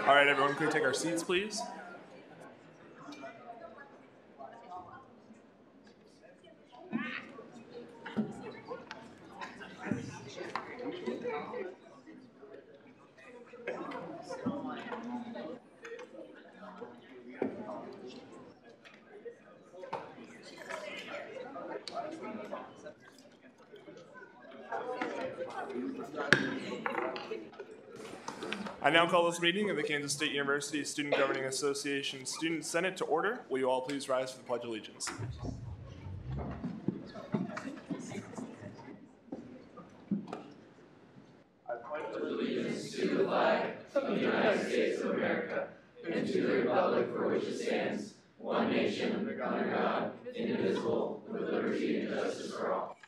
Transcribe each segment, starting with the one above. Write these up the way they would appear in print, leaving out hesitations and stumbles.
All right, everyone, can we take our seats, please? I now call this meeting of the Kansas State University Student Governing Association Student Senate to order. Will you all please rise for the Pledge of Allegiance? I pledge allegiance to the flag of the United States of America and to the republic for which it stands, one nation, under God, indivisible, with liberty and justice for all.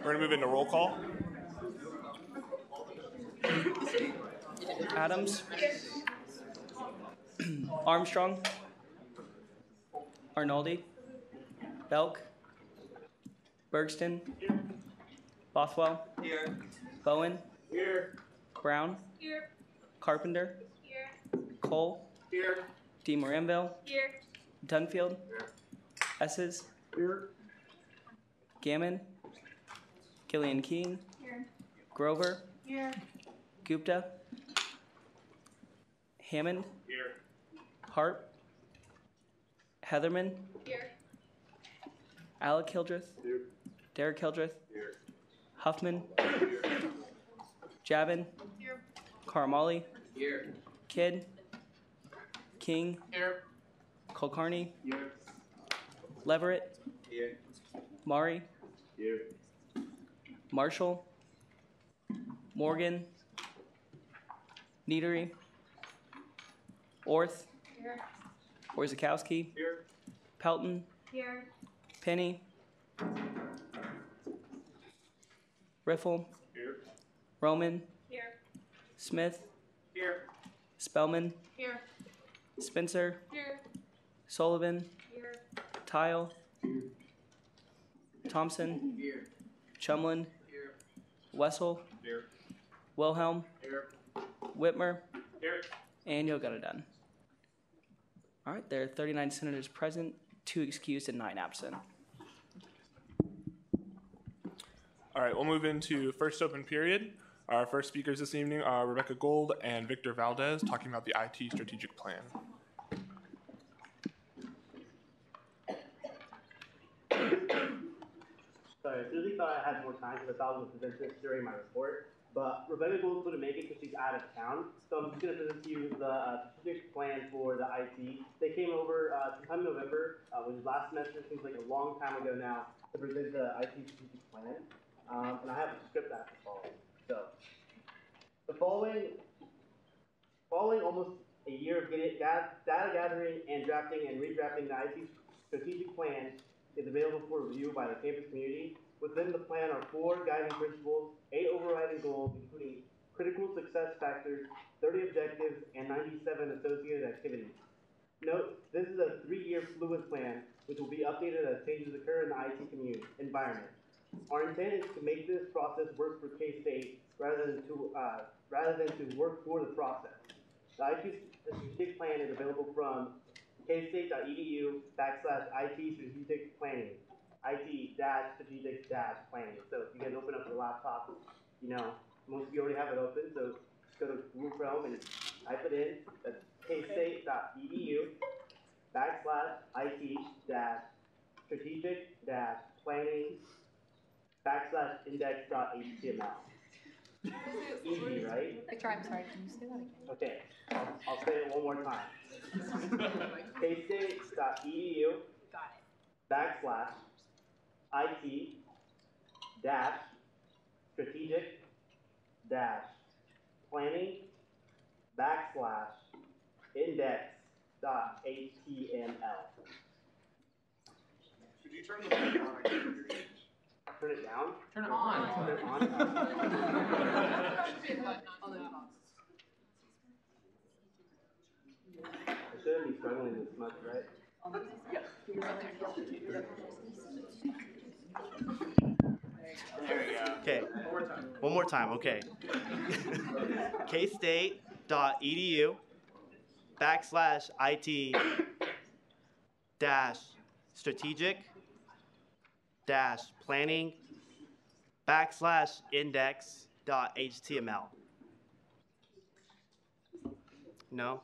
We're going to move into roll call. Adams. Armstrong. Arnoldi. Belk. Bergston. Bothwell. Here. Bowen. Here. Brown. Here. Carpenter. Here. Cole. Here. D. Moranville. Here. Dunfield. Esses. Here. Gammon. Killian Keene. Here. Grover. Here. Gupta. Hammond. Here. Hart. Heatherman. Here. Alec Hildreth. Here. Derek Hildreth. Here. Huffman. Javin. Here. Karamali. Here. Kidd. King. Here. Kulkarni. Here. Leverett. Here. Mari. Here. Marshall. Morgan. Niedery. Orth. Here. Orzakowski. Here. Pelton. Here. Penny. Riffle. Here. Roman. Here. Smith. Here. Spellman. Here. Spencer. Here. Sullivan. Here. Tile. Thompson. Here. Chumlin. Here. Wessel. Here. Wilhelm. Here. Whitmer. Here. And Yogata done. All right, there are 39 senators present, 2 excused, and 9 absent. All right, we'll move into first open period. Our first speakers this evening are Rebecca Gold and Victor Valdez talking about the IT strategic plan. Sorry, Susie thought I had more time because I thought I was going to present this during my report. But Rebecca Gold couldn't make it because she's out of town. So I'm just going to present to you the strategic plan for the IT. They came over sometime in November, which is last semester. Seems like a long time ago now, to present the IT strategic plan. And I have a script I have to follow. So following almost a year of data gathering and drafting and redrafting the IT strategic plan is available for review by the campus community. Within the plan are 4 guiding principles, 8 overriding goals, including critical success factors, 30 objectives, and 97 associated activities. Note, this is a 3-year fluid plan, which will be updated as changes occur in the IT community environment. Our intent is to make this process work for K-State rather than to work for the process. The IT strategic plan is available from kstate.edu/IT strategic planning. IT-strategic-planning. So if you guys open up your laptop, you know, most of you already have it open, so just go to Google Chrome and type it in. That's kstate.edu/strategic-planning/index.html. Easy, right? Victor, I'm sorry, can you say that again? Okay, I'll say it one more time. kstate.edu Got it. IT-strategic-planning/index.html. Should you turn the mic on? I can't hear you. Turn it down? Turn it on. Turn it on? I shouldn't be struggling this much, right? There we go. Okay. One more time. Okay. kstate.edu/IT-strategic-planning/index.html. No?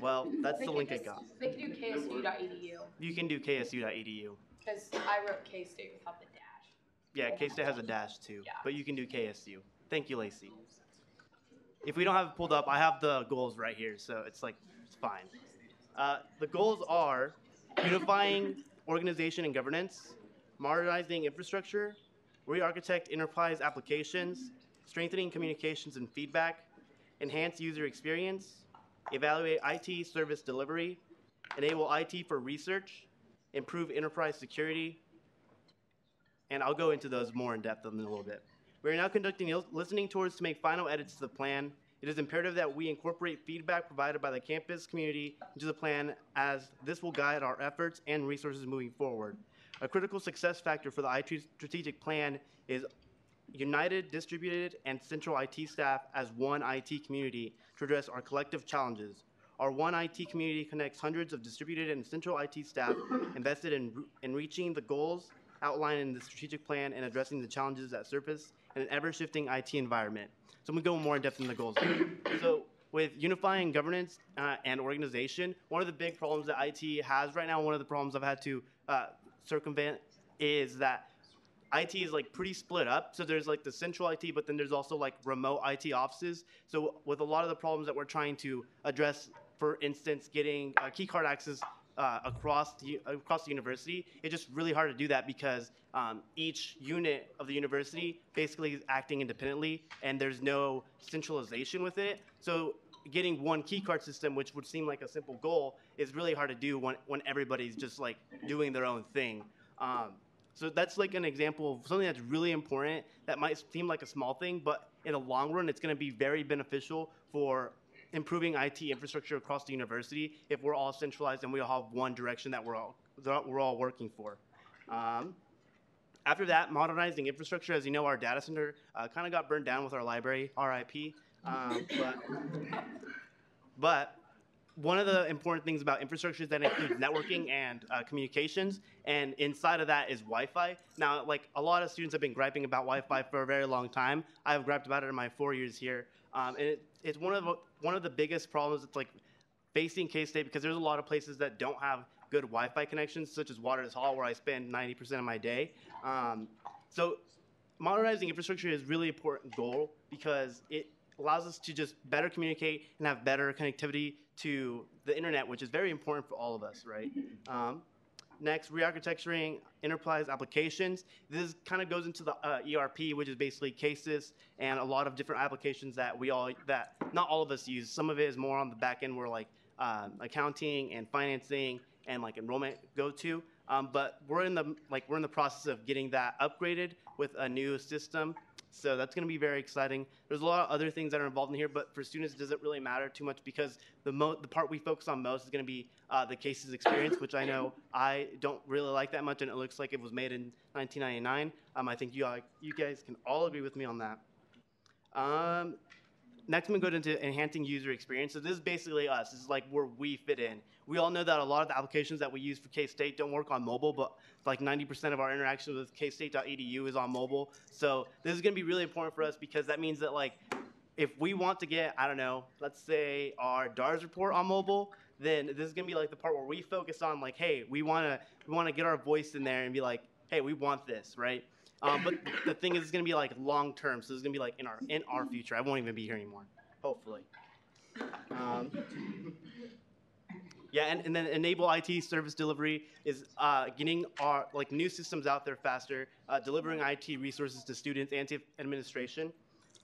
Well, that's the link I got. They can do ksu.edu, You can do ksu.edu. because I wrote K-State without the dash. Yeah, K-State has a dash too, Yeah. but you can do KSU. Thank you, Lacey. If we don't have it pulled up, I have the goals right here, so it's fine. The goals are unifying organization and governance, modernizing infrastructure, re-architect enterprise applications, strengthening communications and feedback, enhance user experience, evaluate IT service delivery, enable IT for research, improve enterprise security, and I'll go into those more in depth in a little bit. We are now conducting listening tours to make final edits to the plan. It is imperative that we incorporate feedback provided by the campus community into the plan, as this will guide our efforts and resources moving forward. A critical success factor for the IT strategic plan is united, distributed, and central IT staff as one IT community to address our collective challenges. Our one IT community connects hundreds of distributed and central IT staff invested in reaching the goals outlined in the strategic plan and addressing the challenges that surface in an ever-shifting IT environment. So I'm going to go more in depth in the goals. So with unifying governance and organization, one of the big problems that IT has right now, one of the problems I've had to circumvent, is that IT is pretty split up. So there's the central IT, but then there's also remote IT offices. So with a lot of the problems that we're trying to address, for instance, getting key card access across the university, it's just really hard to do that because each unit of the university basically is acting independently, and there's no centralization with it. So getting one key card system, which would seem like a simple goal, is really hard to do when everybody's just doing their own thing. So that's an example of something that's really important that might seem like a small thing, but in the long run, it's going to be very beneficial for improving IT infrastructure across the university if we're all centralized and we all have one direction that we're all working for. After that, modernizing infrastructure. As you know, our data center kind of got burned down with our library, RIP. But one of the important things about infrastructure is that it includes networking and communications, and inside of that is Wi-Fi. Now, a lot of students have been griping about Wi-Fi for a very long time. I've griped about it in my 4 years here, and it's one of the biggest problems that's facing K-State, because there's a lot of places that don't have good Wi-Fi connections, such as Waters Hall, where I spend 90% of my day. So modernizing infrastructure is a really important goal because it allows us to just better communicate and have better connectivity to the internet, which is very important for all of us, right? Next, re-architecturing enterprise applications. This kind of goes into the ERP, which is basically cases and a lot of different applications that not all of us use. Some of it is more on the back end where like accounting and financing and like enrollment go to. But we're in the process of getting that upgraded with a new system. So that's going to be very exciting. There's a lot of other things that are involved in here, but for students, it doesn't really matter too much because the part we focus on most is going to be the cases experience, which I know I don't really like that much, and it looks like it was made in 1999. I think you guys can all agree with me on that. Next, I'm going to go into enhancing user experience. So this is basically us. This is like where we fit in. We all know that a lot of the applications that we use for K-State don't work on mobile, but like 90% of our interactions with kstate.edu is on mobile. So this is going to be really important for us because that means that like if we want to get, I don't know, let's say our DARS report on mobile, then this is going to be like the part where we focus on like, hey, we want to get our voice in there and be like, hey, we want this, right? But the thing is, it's going to be like long term, so it's going to be like in our future. I won't even be here anymore, hopefully. Yeah, and then enable IT service delivery is getting our like new systems out there faster, delivering IT resources to students and to administration,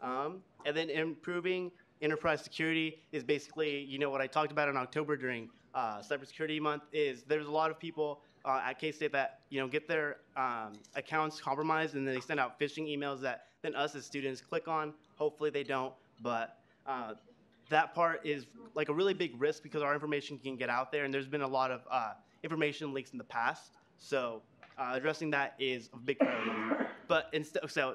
and then improving enterprise security is basically what I talked about in October during Cybersecurity Month. Is there's a lot of people at K-State that get their accounts compromised and then they send out phishing emails that then us as students click on. Hopefully they don't, but that part is like a really big risk because our information can get out there and there's been a lot of information leaks in the past. So addressing that is a big priority. But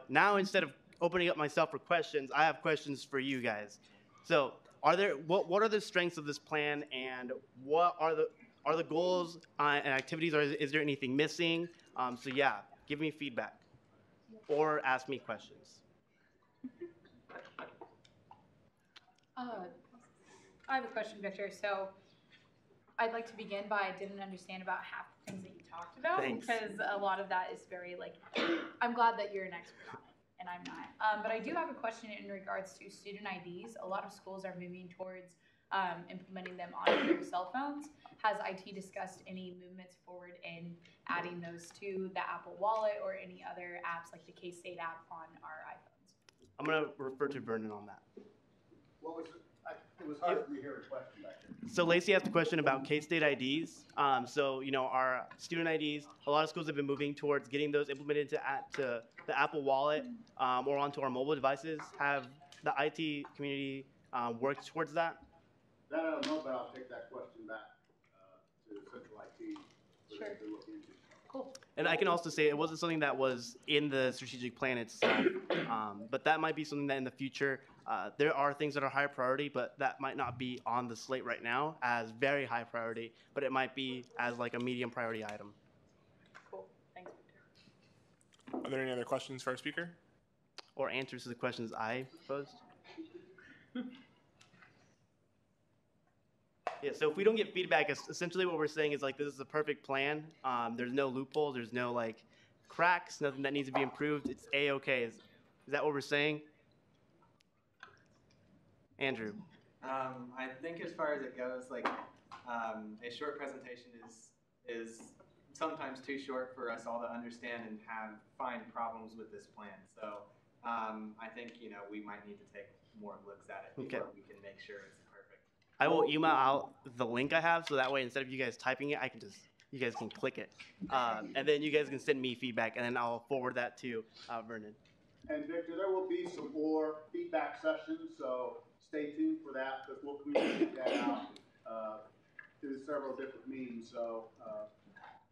now instead of opening up myself for questions, I have questions for you guys. So what are the strengths of this plan and what are the goals and activities, or is there anything missing? So yeah, give me feedback or ask me questions. I have a question, Victor. So I'd like to begin by I didn't understand about half the things that you talked about. Thanks. Because a lot of that is very I'm glad that you're an expert on it and I'm not. But I do have a question in regards to student IDs. A lot of schools are moving towards implementing them on their cell phones. Has IT discussed any movements forward in adding those to the Apple Wallet or any other apps like the K-State app on our iPhones? I'm going to refer to Vernon on that. What was it? It was hard for me to hear a question back there. So Lacey asked a question about K-State IDs. So our student IDs, a lot of schools have been moving towards getting those implemented to the Apple Wallet or onto our mobile devices. Have the IT community worked towards that? That I don't know, but I'll take that question back to Central IT. Sure. To look into. Cool. And I can also say it wasn't something that was in the strategic plan itself, but that might be something that in the future, there are things that are higher priority, but that might not be on the slate right now as very high priority, but it might be as like a medium priority item. Cool. Thanks, Victor. Are there any other questions for our speaker? Or answers to the questions I posed? Yeah, so if we don't get feedback, essentially what we're saying is like this is a perfect plan. There's no loopholes, there's no like cracks, nothing that needs to be improved. It's A-okay. Is that what we're saying? Andrew. I think as far as it goes, like a short presentation is sometimes too short for us all to understand and find problems with this plan. So I think we might need to take more looks at it before we can make sure it's perfect. I will email out the link I have so that way instead of you guys typing it, you guys can click it. And then you guys can send me feedback and then I'll forward that to Vernon. And Victor, there will be some more feedback sessions, so stay tuned for that because we'll communicate that out through several different means. So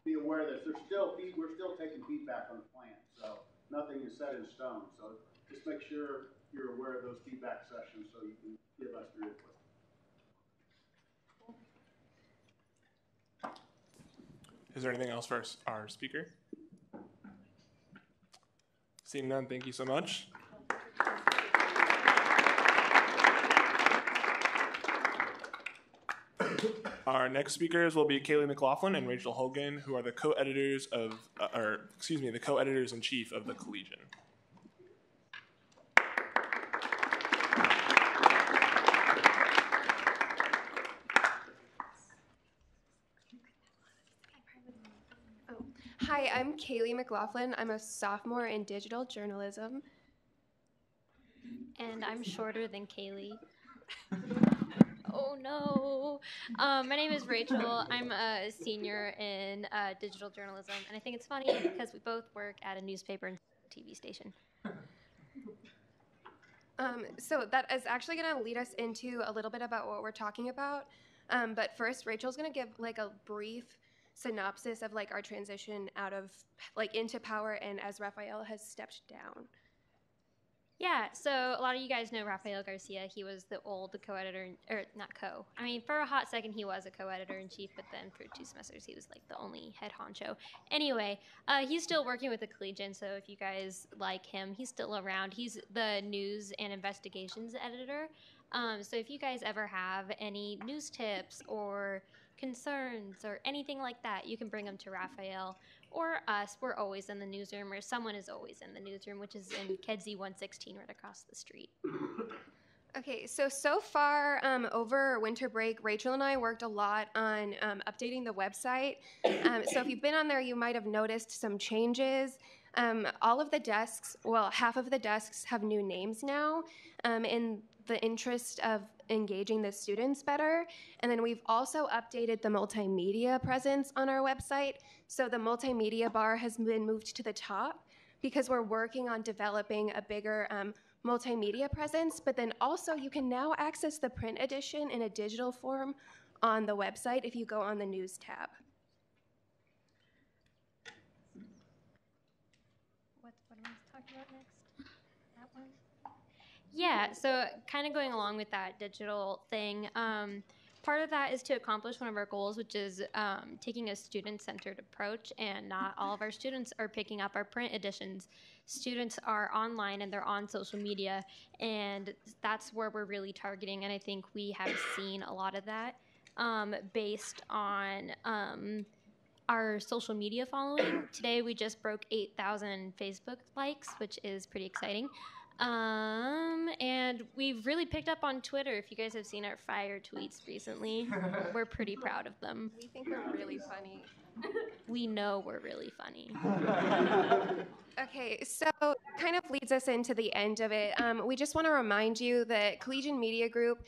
be aware that we're still taking feedback on the plan, so nothing is set in stone. So just make sure you're aware of those feedback sessions so you can give us your input. Is there anything else for our speaker? Seeing none, thank you so much. Our next speakers will be Kaylee McLaughlin and Rachel Hogan, who are the co-editors the co-editors in chief of the Collegian. Hi, I'm Kaylee McLaughlin. I'm a sophomore in digital journalism. And I'm shorter than Kaylee. Oh no. My name is Rachel. I'm a senior in digital journalism, and I think it's funny because we both work at a newspaper and TV station. So that is actually going to lead us into a little bit about what we're talking about. But first, Rachel's going to give like a brief synopsis of like our transition out of like into power and as Rafael has stepped down. Yeah, so a lot of you guys know Rafael Garcia. He was the old co-editor, or not co. I mean, for a hot second, he was a co-editor-in-chief, but then for 2 semesters, he was like the only head honcho. Anyway, he's still working with the Collegian, so if you guys like him, he's still around. He's the news and investigations editor. So if you guys ever have any news tips or concerns or anything like that, you can bring them to Rafael or us. We're always in the newsroom, or someone is always in the newsroom, which is in Kedzie 116 right across the street. Okay, so far over winter break, Rachel and I worked a lot on updating the website. So if you've been on there, you might have noticed some changes. All of the desks, well, half of the desks have new names now in the interest of engaging the students better. And then we've also updated the multimedia presence on our website. So the multimedia bar has been moved to the top because we're working on developing a bigger multimedia presence, but then also you can now access the print edition in a digital form on the website if you go on the news tab. What am I talking about next? That one? Yeah, so kind of going along with that digital thing, part of that is to accomplish one of our goals, which is taking a student-centered approach, and not all of our students are picking up our print editions. Students are online and they're on social media, and that's where we're really targeting, and I think we have seen a lot of that based on our social media following. Today we just broke 8,000 Facebook likes, which is pretty exciting. And we've really picked up on Twitter. If you guys have seen our fire tweets recently, we're pretty proud of them. We think we're really funny. We know we're really funny. Okay, so kind of leads us into the end of it. We just want to remind you that Collegian Media Group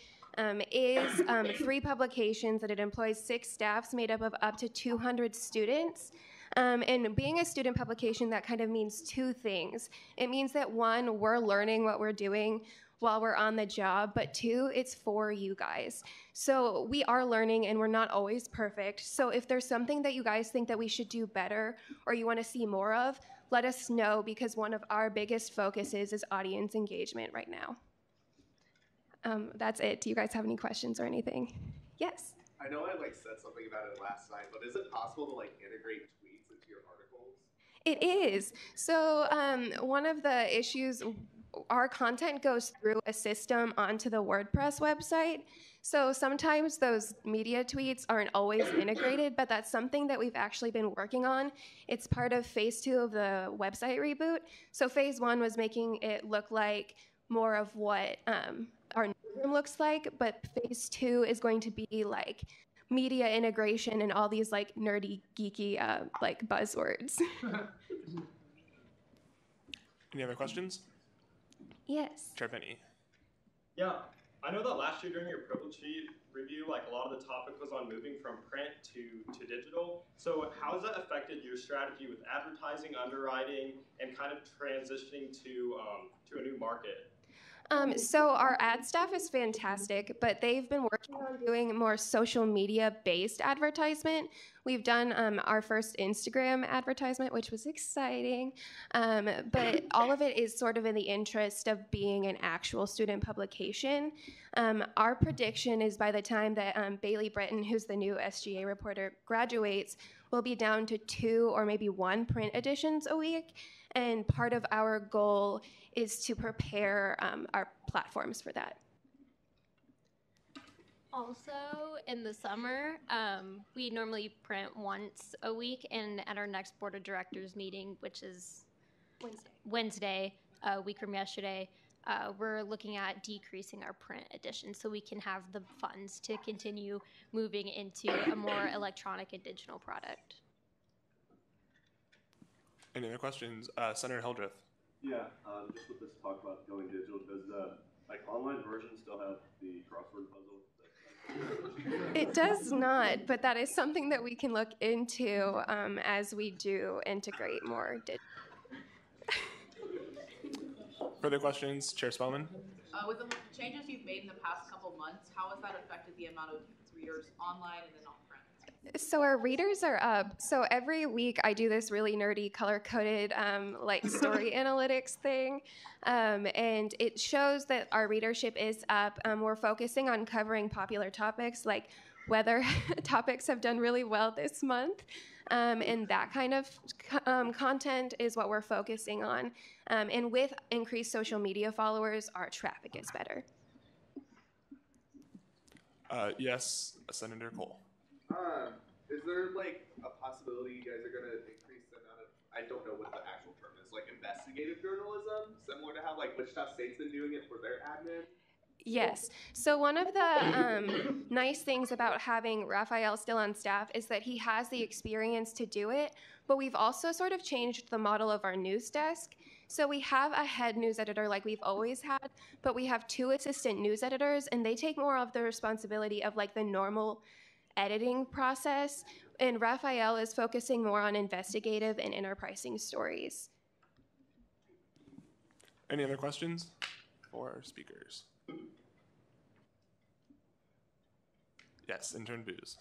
is 3 publications, that it employs 6 staffs made up of up to 200 students. And being a student publication, that kind of means 2 things. It means that 1, we're learning what we're doing while we're on the job, but 2, it's for you guys. So we are learning and we're not always perfect. So if there's something that you guys think that we should do better or you want to see more of, let us know, because one of our biggest focuses is audience engagement right now. That's it. Do you guys have any questions or anything? Yes? I know I said something about it last night, but is it possible to integrate tweets into your articles? It is. So one of the issues, our content goes through a system onto the WordPress website. So sometimes those media tweets aren't always integrated, but that's something that we've actually been working on. It's part of phase 2 of the website reboot. So phase 1 was making it look like more of what our newsroom looks like, but phase 2 is going to be media integration and all these nerdy, geeky buzzwords. Any other questions? Yes. Chair Penny. Yeah, I know that last year during your privilege review, a lot of the topic was on moving from print to digital. So how has that affected your strategy with advertising, underwriting, and kind of transitioning to a new market? So our ad staff is fantastic, but they've been working on doing more social media-based advertisement. We've done our first Instagram advertisement, which was exciting, but all of it is sort of in the interest of being an actual student publication. Our prediction is by the time that Bailey Britton, who's the new SGA reporter, graduates, we'll be down to 2 or maybe 1 print editions a week. And part of our goal is to prepare our platforms for that. Also, in the summer, we normally print once a week, and at our next Board of Directors meeting, which is Wednesday, a week from yesterday, we're looking at decreasing our print edition so we can have the funds to continue moving into a more electronic and digital product. Any other questions? Senator Hildreth. Yeah, just with this talk about going digital, does the online version still have the crossword puzzle? It does not, but that is something that we can look into as we do integrate more. Further questions? Chair Spellman? With the changes you've made in the past couple months, how has that affected the amount of readers online and then on print? So our readers are up. So every week I do this really nerdy color-coded like story analytics thing, and it shows that our readership is up. We're focusing on covering popular topics like weather topics have done really well this month, and that kind of content is what we're focusing on. And with increased social media followers, our traffic is better. Yes, Senator Cole. Is there like a possibility you guys are going to increase the amount of, I don't know what the actual term is, like investigative journalism, similar to how like Wichita State's been doing it for their admin? Yes. So one of the nice things about having Raphael still on staff is that he has the experience to do it, but we've also sort of changed the model of our news desk. So we have a head news editor like we've always had, but we have 2 assistant news editors, and they take more of the responsibility of like the normal editing process, and Raphael is focusing more on investigative and enterprising stories. Any other questions for our speakers? Yes, Intern Booz.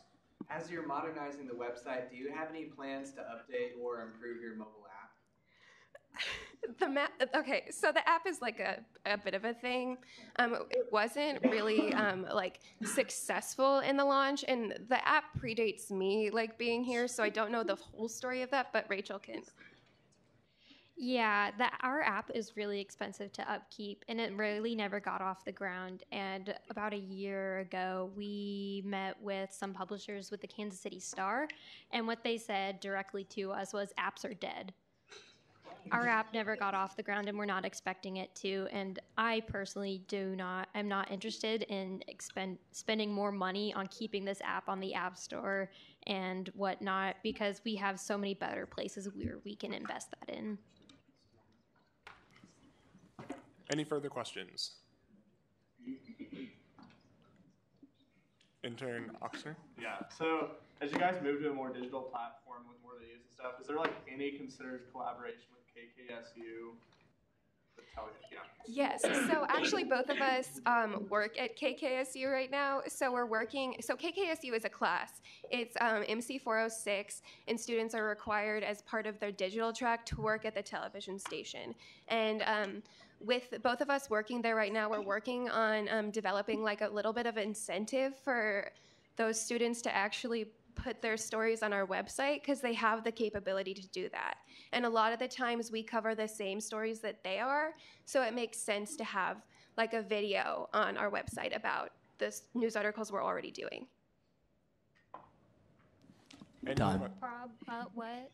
As you're modernizing the website, do you have any plans to update or improve your mobile app? Okay, so the app is like a bit of a thing. It wasn't really like successful in the launch, and the app predates me like being here, so I don't know the whole story of that, but Rachel can. Yeah, our app is really expensive to upkeep, and it really never got off the ground. And about a year ago, we met with some publishers with the Kansas City Star, and what they said directly to us was apps are dead. Our app never got off the ground, and we're not expecting it to. And I personally am not interested in spending more money on keeping this app on the App Store and whatnot, because we have so many better places where we can invest that in. Any further questions? Intern Oxner? Yeah, so as you guys move to a more digital platform with more videos and stuff, is there like any considered collaboration with KKSU? Yes, so actually both of us work at KKSU right now. So KKSU is a class. It's MC406, and students are required as part of their digital track to work at the television station. And with both of us working there right now, we're working on developing like a little bit of incentive for those students to actually put their stories on our website, because they have the capability to do that. And a lot of the times we cover the same stories that they are, so it makes sense to have like a video on our website about the news articles we're already doing. Done. What?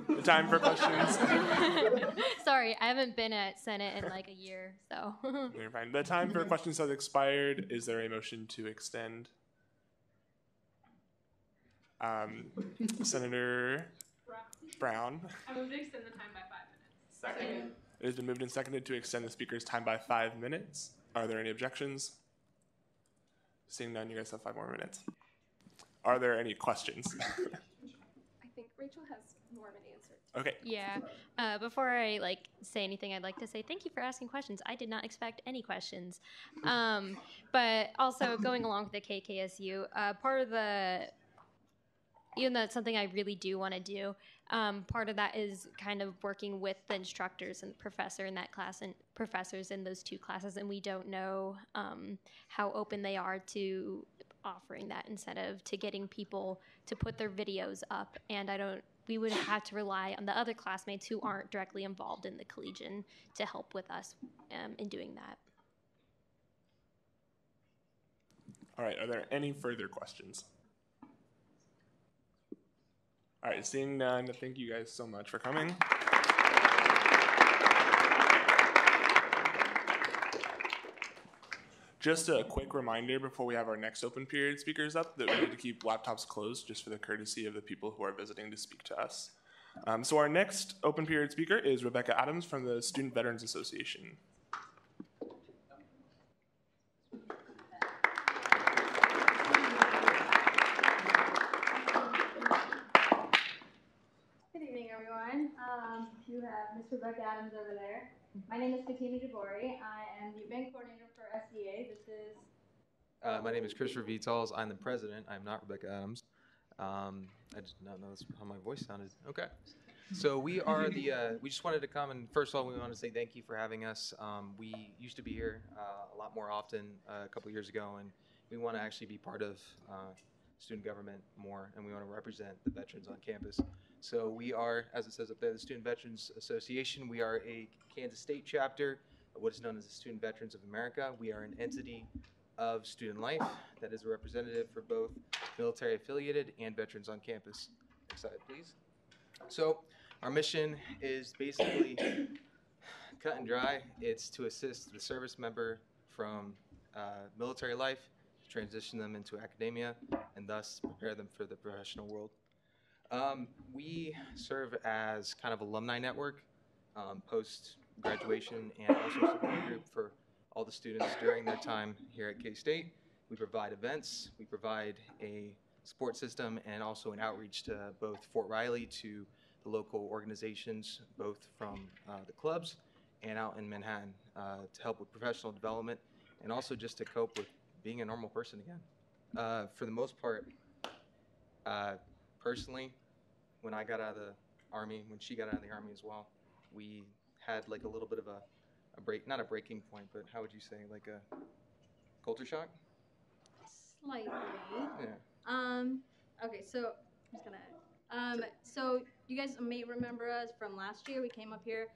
The time for questions. Sorry, I haven't been at Senate in like a year, so. You're fine. The time for questions has expired. Is there a motion to extend? Senator Brown. I move to extend the time by 5 minutes. Second. It has been moved and seconded to extend the speaker's time by 5 minutes. Are there any objections? Seeing none, you guys have 5 more minutes. Are there any questions? I think Rachel has more of an answer. Okay. Yeah. Before I say anything, I'd like to say thank you for asking questions. I did not expect any questions. But also going along with the KKSU, part of the, even though it's something I really do want to do, part of that is kind of working with the instructors and the professor in that class and professors in those 2 classes, and we don't know how open they are to offering that incentive to getting people to put their videos up. And we would have to rely on the other classmates who aren't directly involved in the Collegian to help with us in doing that. All right, are there any further questions? All right, seeing none, thank you guys so much for coming. Just a quick reminder before we have our next open period speakers up that we need to keep laptops closed just for the courtesy of the people who are visiting to speak to us. So our next open period speaker is Rebecca Adams from the Student Veterans Association. Good evening, everyone. You have Ms. Rebecca Adams over there. My name is Katina Jabori. I am the event coordinator for SDA. This is... My name is Christopher Vitals. I'm the president. I'm not Rebecca Adams. I did not know that's how my voice sounded. Okay. So we are we just wanted to come, and first of all, we want to say thank you for having us. We used to be here a lot more often a couple years ago, and we want to actually be part of student government more, and we want to represent the veterans on campus. So we are, as it says up there, the Student Veterans Association. We are a Kansas State chapter of what is known as the Student Veterans of America. We are an entity of Student Life that is a representative for both military affiliated and veterans on campus. Next slide, please. So our mission is basically cut and dry. It's to assist the service member from military life, to transition them into academia, and thus prepare them for the professional world. We serve as kind of alumni network, post-graduation, and also support group for all the students during their time here at K-State. We provide events, we provide a support system, and also an outreach to both Fort Riley, to the local organizations, both from the clubs and out in Manhattan, to help with professional development, and also just to cope with being a normal person again. For the most part, personally, when I got out of the Army, when she got out of the Army as well, we had like a little bit of a break, not a breaking point, but how would you say, like a culture shock? Slightly. Yeah. Okay, so I'm just gonna. So you guys may remember us from last year. We came up here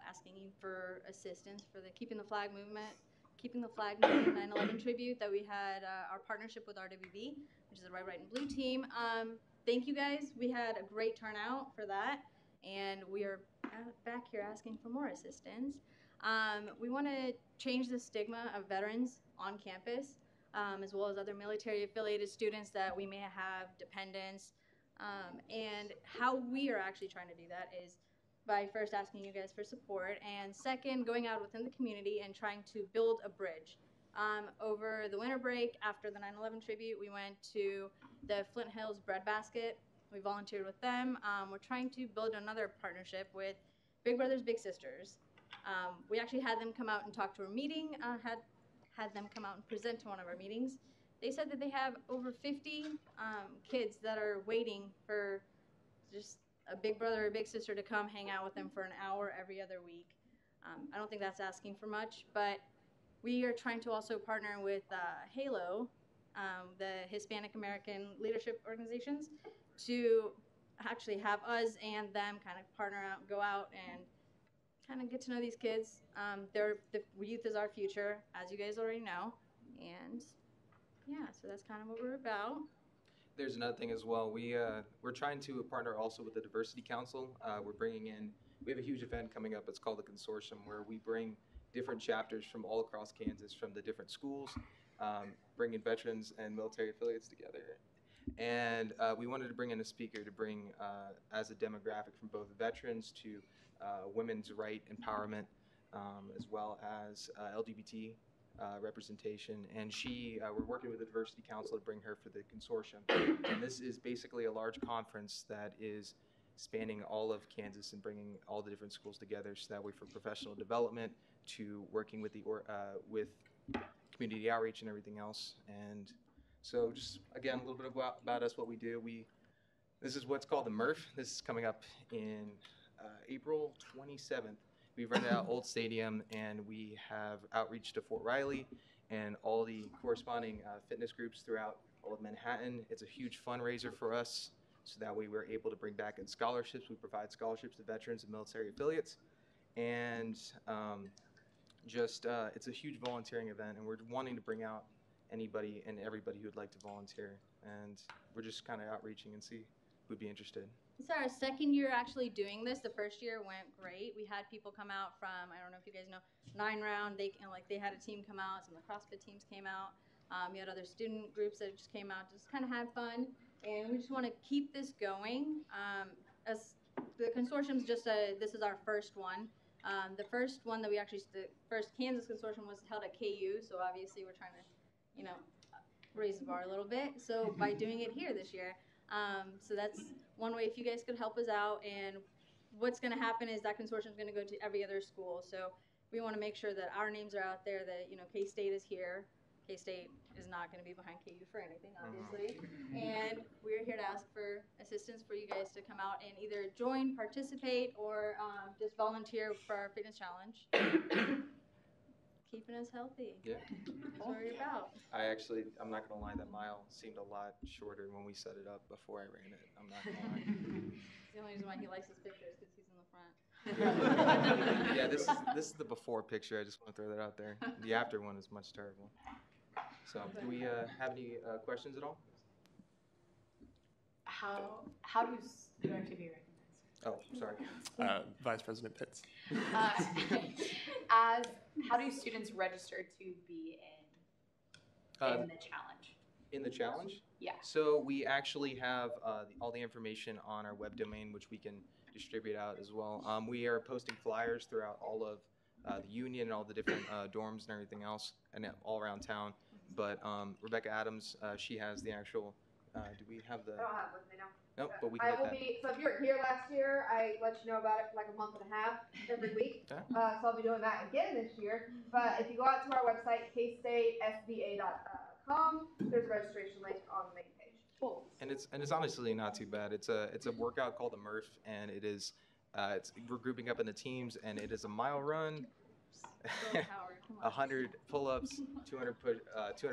asking you for assistance for the Keeping the Flag movement, 9/11 tribute that we had our partnership with RWB, which is the Red, White, and Blue team. Thank you guys. We had a great turnout for that, and we are back here asking for more assistance. We want to change the stigma of veterans on campus, as well as other military-affiliated students that we may have, dependents. And how we are actually trying to do that is by first asking you guys for support, and second, going out within the community and trying to build a bridge. Over the winter break, after the 9/11 tribute, we went to the Flint Hills Breadbasket. We volunteered with them. We're trying to build another partnership with Big Brothers Big Sisters. We actually had them come out and talk to our meeting, had them come out and present to one of our meetings. They said that they have over 50 kids that are waiting for just a big brother or big sister to come hang out with them for an hour every other week. I don't think that's asking for much, but we are trying to also partner with HALO, the Hispanic American Leadership Organizations, to actually have us and them kind of partner out, go out and kind of get to know these kids. The youth is our future, as you guys already know, and yeah, so that's kind of what we're about. There's another thing as well. We're trying to partner also with the Diversity Council. We have a huge event coming up. It's called the Consortium, where we bring different chapters from all across Kansas, from the different schools, bringing veterans and military affiliates together. And we wanted to bring in a speaker to bring as a demographic from both veterans to women's right empowerment, as well as LGBT representation. And we're working with the Diversity Council to bring her for the consortium. And this is basically a large conference that is spanning all of Kansas and bringing all the different schools together, so that way from professional development to working with with community outreach and everything else. And so just, again, a little bit about us, what we do. This is what's called the MRF. This is coming up in April 27th. We've rented out Old Stadium, and we have outreach to Fort Riley and all the corresponding fitness groups throughout all of Manhattan. It's a huge fundraiser for us, so that way we're able to bring back in scholarships. We provide scholarships to veterans and military affiliates. And it's a huge volunteering event, and we're wanting to bring out anybody and everybody who would like to volunteer. And we're just kind of outreaching and see who'd be interested. It's our second year actually doing this. The first year went great. We had people come out from, I don't know if you guys know, 9 Round. They had a team come out. Some of the CrossFit teams came out. We had other student groups that just came out, just kind of had fun. And we just want to keep this going. As the consortium's just this is our first one. The first one that the first Kansas consortium was held at KU, so obviously we're trying to, raise the bar a little bit. So by doing it here this year, so that's one way. If you guys could help us out, and what's going to happen is that consortium is going to go to every other school. So we want to make sure that our names are out there. That K-State is here. K-State is not going to be behind KU for anything, obviously. And we're here to ask for assistance for you guys to come out and either join, participate, or just volunteer for our fitness challenge. Keeping us healthy. Yeah. That's what we're about. I'm not going to lie, that mile seemed a lot shorter when we set it up before I ran it. I'm not going to lie. It's the only reason why he likes his pictures, because he's in the front. Yeah, this is the before picture. I just want to throw that out there. The after one is much terrible. So, do we have any questions at all? How do you have to be recognized? Oh, sorry. Vice President Pitts. How do students register to be in the challenge? In the challenge? Yeah. So we actually have all the information on our web domain, which we can distribute out as well. We are posting flyers throughout all of the union and all the different dorms and everything else, and all around town. But Rebecca Adams, she has the actual. Do we have the? I don't have it with me now. Nope, but we can get that. So if you were here last year, I let you know about it for like a month and a half every week. Okay. So I'll be doing that again this year. But if you go out to our website, kstatesba.com, there's a registration link on the main page. Cool. And it's honestly not too bad. It's a workout called the Murph, and it is we're grouping up into teams, and it is a mile run, 100 pull-ups, 200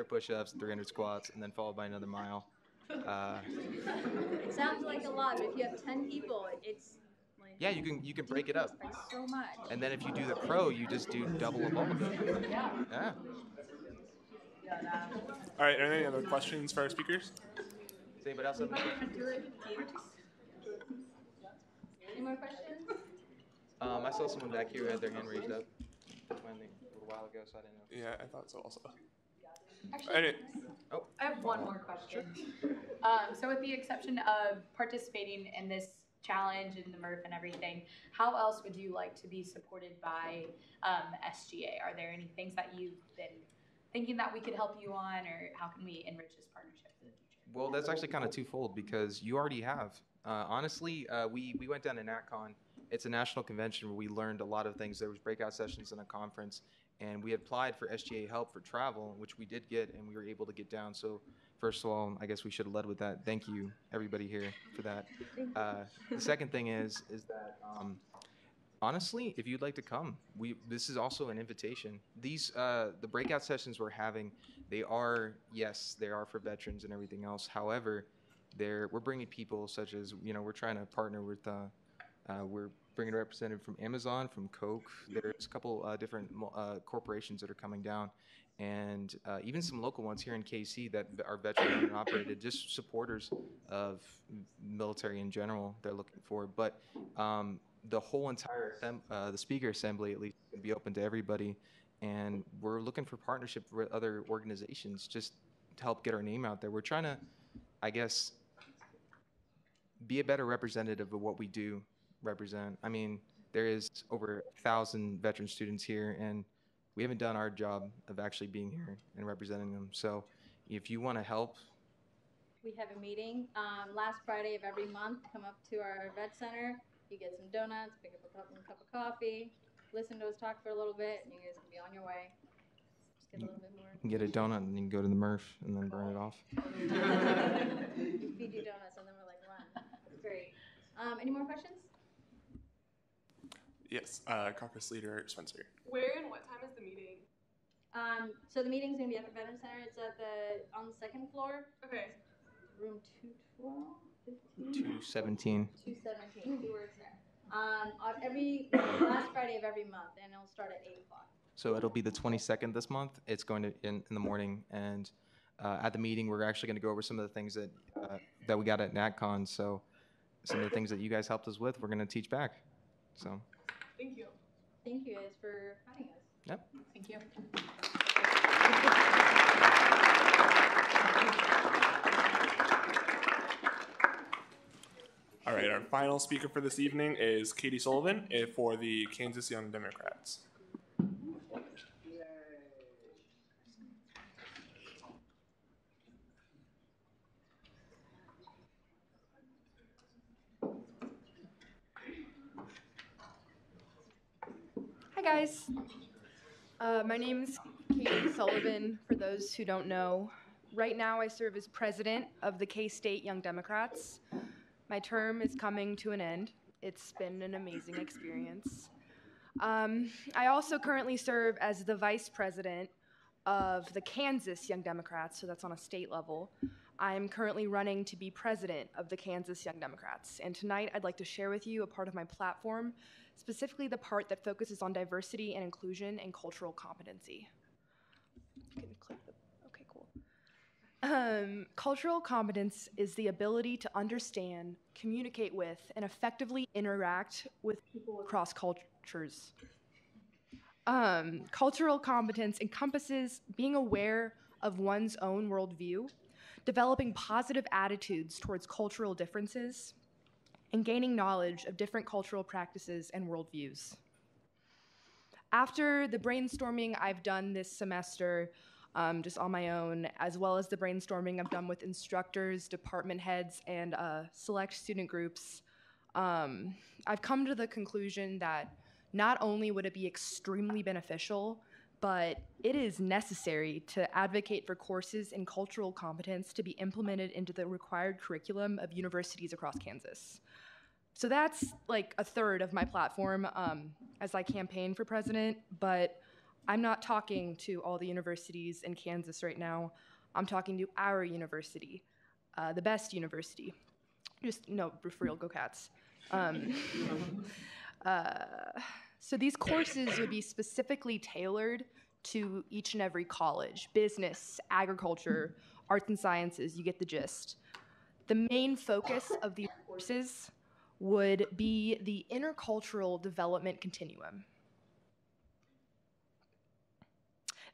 push-ups, 300 squats, and then followed by another mile. It sounds like a lot, but if you have 10 people, it's like yeah, you can break it up. by so much. And then if you do the pro, you just do double of all of it. Yeah. All right, are there any other questions for our speakers? Does anybody else have any questions? Any more questions? I saw someone back here who had their hand raised up. A little while ago, so I didn't know. Yeah, I thought so also. Actually, I have one more question. So with the exception of participating in this challenge and the Murph and everything, how else would you like to be supported by SGA? Are there any things that you've been thinking that we could help you on, or how can we enrich this partnership for the future? Well, that's actually kind of twofold because you already have. Honestly, we went down to NatCon. It's a national convention where we learned a lot of things. There was breakout sessions and a conference, and we applied for SGA help for travel, which we did get, and we were able to get down. So first of all, I guess we should have led with that. Thank you, everybody here, for that. The second thing is that honestly, if you'd like to come, this is also an invitation. These the breakout sessions we're having, they are for veterans and everything else. However, we're bringing people such as we're trying to partner with. We're bringing a representative from Amazon, from Coke. There's a couple different corporations that are coming down, and even some local ones here in KC that are veteran and operated, just supporters of military in general. They're looking for, but the whole entire the speaker assembly at least can be open to everybody, and we're looking for partnership with other organizations just to help get our name out there. We're trying to, I guess, be a better representative of what we do represent. I mean, there is over 1,000 veteran students here, and we haven't done our job of actually being here and representing them. So if you want to help. We have a meeting last Friday of every month. Come up to our vet center. You get some donuts, pick up a cup of coffee, listen to us talk for a little bit, and you guys can be on your way. Just get a little bit more. You can get a donut and you can go to the Murph and then burn it off. We feed you donuts and then we're like, run. Great. Any more questions? Yes, caucus leader Spencer. Where and what time is the meeting? So the meeting's gonna be at the Veteran Center. It's on the second floor. Okay. Room 212. 217. 217. He works there. Every last Friday of every month, and it'll start at 8 o'clock. So it'll be the 22nd this month. It's going to in the morning, and at the meeting, we're actually going to go over some of the things that we got at NatCon. So some of the things that you guys helped us with, we're going to teach back. So. Thank you. Thank you guys for having us. Yep. Thank you. All right, our final speaker for this evening is Katie Sullivan for the Kansas Young Democrats. Hi guys. My name's Katie Sullivan, for those who don't know. Right now I serve as president of the K-State Young Democrats. My term is coming to an end. It's been an amazing experience. I also currently serve as the vice president of the Kansas Young Democrats, so that's on a state level. I'm currently running to be president of the Kansas Young Democrats, and tonight I'd like to share with you a part of my platform, specifically the part that focuses on diversity and inclusion and cultural competency. You can click the, okay, cool. Cultural competence is the ability to understand, communicate with, and effectively interact with people across cultures. Cultural competence encompasses being aware of one's own worldview, developing positive attitudes towards cultural differences, and gaining knowledge of different cultural practices and worldviews. After the brainstorming I've done this semester, just on my own, as well as the brainstorming I've done with instructors, department heads, and select student groups, I've come to the conclusion that not only would it be extremely beneficial, but it is necessary to advocate for courses in cultural competence to be implemented into the required curriculum of universities across Kansas. So that's like a third of my platform as I campaign for president, but I'm not talking to all the universities in Kansas right now. I'm talking to our university, the best university. Just, no, for real, go Cats. So these courses would be specifically tailored to each and every college: business, agriculture, arts and sciences, you get the gist. The main focus of these courses would be the intercultural development continuum.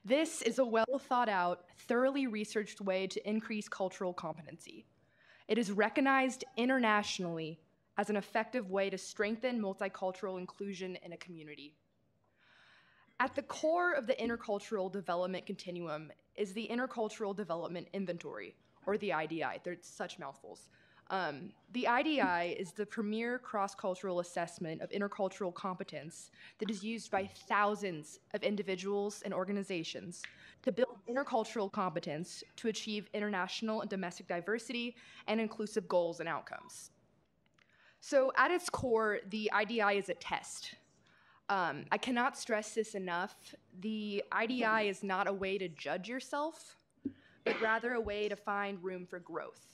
This is a well thought out, thoroughly researched way to increase cultural competency. It is recognized internationally as an effective way to strengthen multicultural inclusion in a community. At the core of the intercultural development continuum is the Intercultural Development Inventory, or the IDI. They're such mouthfuls. The IDI is the premier cross-cultural assessment of intercultural competence that is used by thousands of individuals and organizations to build intercultural competence to achieve international and domestic diversity and inclusive goals and outcomes. So at its core, the IDI is a test. I cannot stress this enough. The IDI is not a way to judge yourself, but rather a way to find room for growth.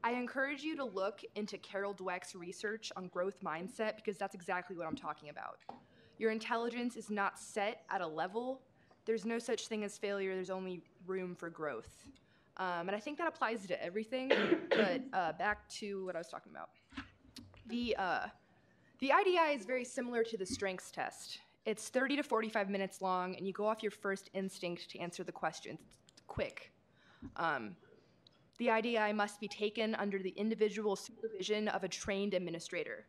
I encourage you to look into Carol Dweck's research on growth mindset, because that's exactly what I'm talking about. Your intelligence is not set at a level. There's no such thing as failure. There's only room for growth. And I think that applies to everything, but back to what I was talking about. The IDI is very similar to the strengths test. It's 30 to 45 minutes long, and you go off your first instinct to answer the questions. It's quick. The IDI must be taken under the individual supervision of a trained administrator.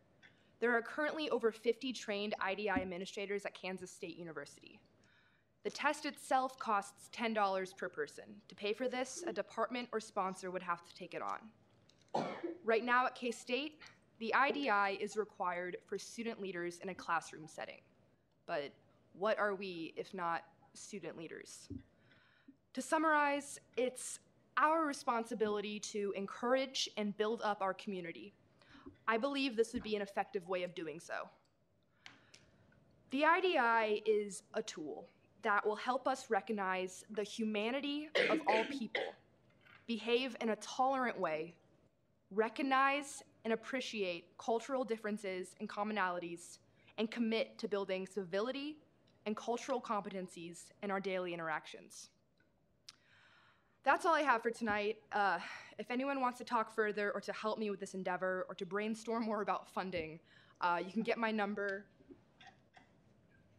There are currently over 50 trained IDI administrators at Kansas State University. The test itself costs $10 per person. To pay for this, a department or sponsor would have to take it on. Right now at K-State, the IDI is required for student leaders in a classroom setting. But what are we if not student leaders? To summarize, it's our responsibility to encourage and build up our community. I believe this would be an effective way of doing so. The IDI is a tool that will help us recognize the humanity of all people, behave in a tolerant way, recognize and appreciate cultural differences and commonalities, and commit to building civility and cultural competencies in our daily interactions. That's all I have for tonight. If anyone wants to talk further or to help me with this endeavor or to brainstorm more about funding, you can get my number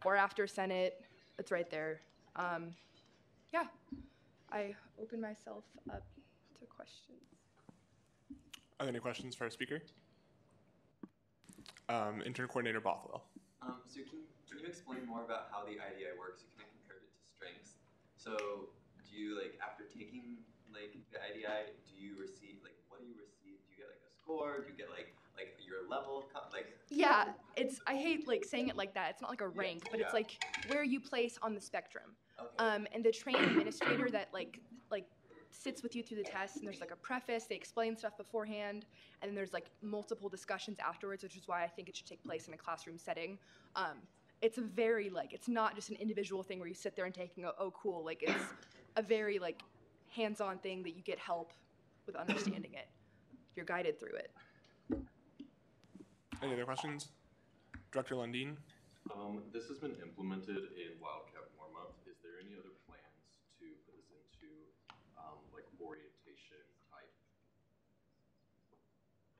or after Senate. It's right there. Yeah, I open myself up to questions. Are there any questions for our speaker? Intern Coordinator Bothwell. So can you explain more about how the IDI works? You kind of compared it to strengths. So do you, like, after taking, like, the IDI, do you receive, like, what do you receive? Do you get, like, a score? Do you get, like your level? Like, Yeah, I hate like saying it like that. It's not like a rank, but it's like where you place on the spectrum. Okay. And the training administrator that like sits with you through the test, and there's like a preface, they explain stuff beforehand, and then there's like multiple discussions afterwards, which is why I think it should take place in a classroom setting. It's a very it's not just an individual thing where you sit there and taking oh cool, like it's a very like hands-on thing that you get help with understanding it. You're guided through it. Any other questions? Director Lundin? This has been implemented in Wildcat Warm-Up. Is there any other plans to put this into like orientation type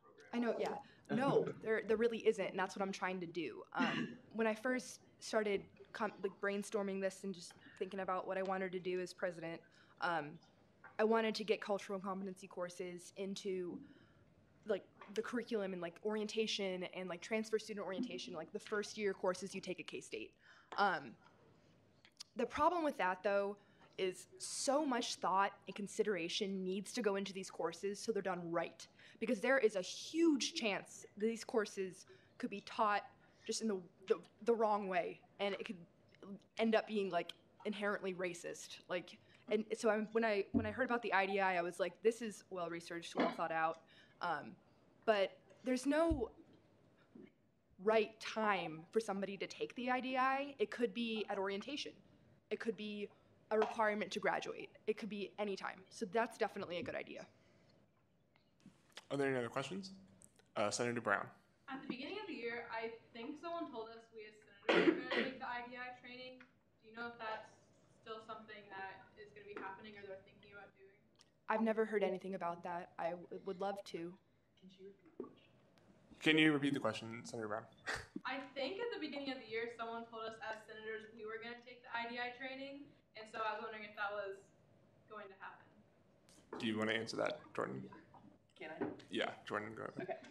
program? I know, yeah. No, there really isn't, and that's what I'm trying to do. When I first started brainstorming this and just thinking about what I wanted to do as president, I wanted to get cultural competency courses into like the curriculum and like orientation and like transfer student orientation, like the first year courses you take at K-State. The problem with that though is so much thought and consideration needs to go into these courses so they're done right, because there is a huge chance that these courses could be taught just in the wrong way, and it could end up being like inherently racist. Like, and so when I heard about the IDI, I was like, this is well researched, well thought out. But there's no right time for somebody to take the IDI. It could be at orientation. It could be a requirement to graduate. It could be any time. So that's definitely a good idea. Are there any other questions? Senator Brown. At the beginning of the year, I think someone told us we as senators were going to take the IDI training. Do you know if that's still something that is going to be happening or they're thinking about doing? I've never heard anything about that. I would love to. Can you repeat the question, Senator Brown? I think at the beginning of the year, someone told us as senators we were going to take the IDI training, and so I was wondering if that was going to happen. Do you want to answer that, Jordan? Can I? Yeah, Jordan, go ahead. Okay.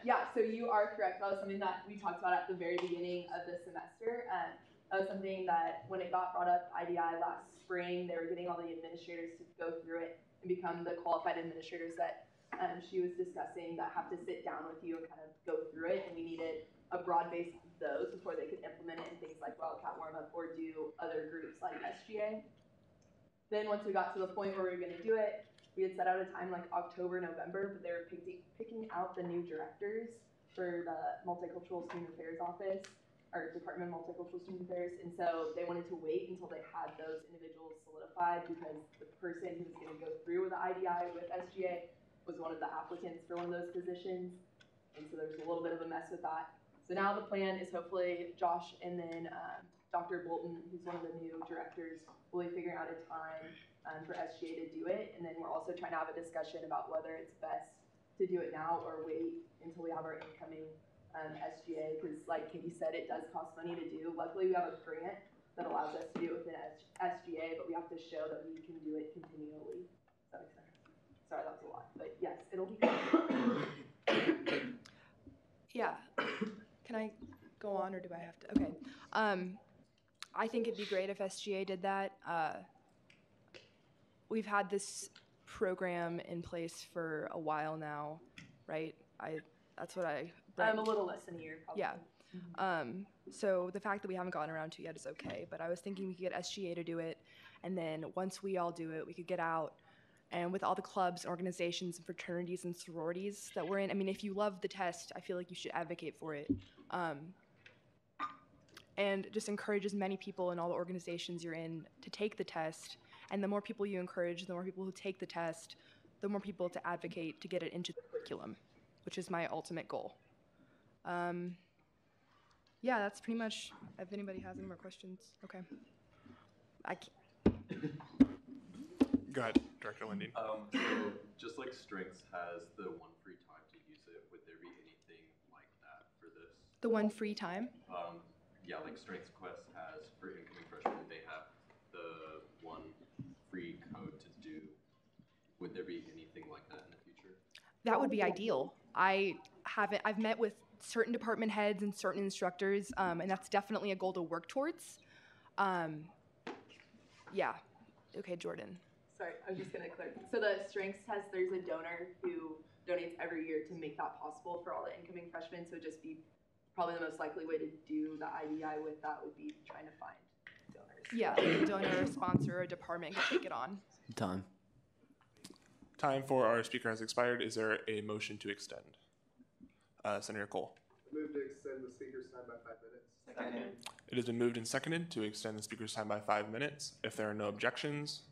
Yeah, so you are correct. That was something that we talked about at the very beginning of the semester. That was something that when it got brought up, IDI last spring, they were getting all the administrators to go through it and become the qualified administrators that she was discussing, that have to sit down with you and kind of go through it, and we needed a broad base of those before they could implement it in things like Wildcat Warm-Up or do other groups like SGA. Then once we got to the point where we were going to do it, we had set out a time like October, November, but they were picking out the new directors for the Multicultural Student Affairs Office, or Department of Multicultural Student Affairs, and so they wanted to wait until they had those individuals solidified, because the person who was going to go through with the IDI with SGA was one of the applicants for one of those positions, and so there's a little bit of a mess with that. So now the plan is hopefully Josh and then Dr. Bolton, who's one of the new directors, will be figuring out a time for SGA to do it, and then we're also trying to have a discussion about whether it's best to do it now or wait until we have our incoming SGA, because like Katie said, it does cost money to do. Luckily, we have a grant that allows us to do it within SGA, but we have to show that we can do it continually. Does that make sense? Sorry, that was a lot, but yes, it'll be good. Yeah. Can I go on, or do I have to? Okay. I think it'd be great if SGA did that. We've had this program in place for a while now, right? That's what I. A little less than a year, probably. Yeah. So the fact that we haven't gotten around to it yet is okay, but I was thinking we could get SGA to do it, and then once we all do it, we could get out, and with all the clubs, organizations, and fraternities and sororities that we're in, I mean, if you love the test, I feel like you should advocate for it. And just encourage as many people in all the organizations you're in to take the test, and the more people you encourage, the more people who take the test, the more people to advocate to get it into the curriculum, which is my ultimate goal. Yeah, that's pretty much, if anybody has any more questions. Okay. Go ahead, Director Lundin. So just like Strengths has the one free time to use it, would there be anything like that for this? The one free time? Yeah, like Strengths Quest has for incoming freshmen, they have the one free code to do. Would there be anything like that in the future? That would be ideal. I've met with certain department heads and certain instructors, and that's definitely a goal to work towards. Yeah. Okay, Jordan. Sorry, I was just gonna clarify. So the strengths test, there's a donor who donates every year to make that possible for all the incoming freshmen. So just be probably the most likely way to do the IDI with that would be trying to find donors. Yeah, a donor, a sponsor, or a department can take it on. Time for our speaker has expired. Is there a motion to extend? Senator Cole. Move to extend the speaker's time by 5 minutes. Second. It has been moved and seconded to extend the speaker's time by 5 minutes. If there are no objections,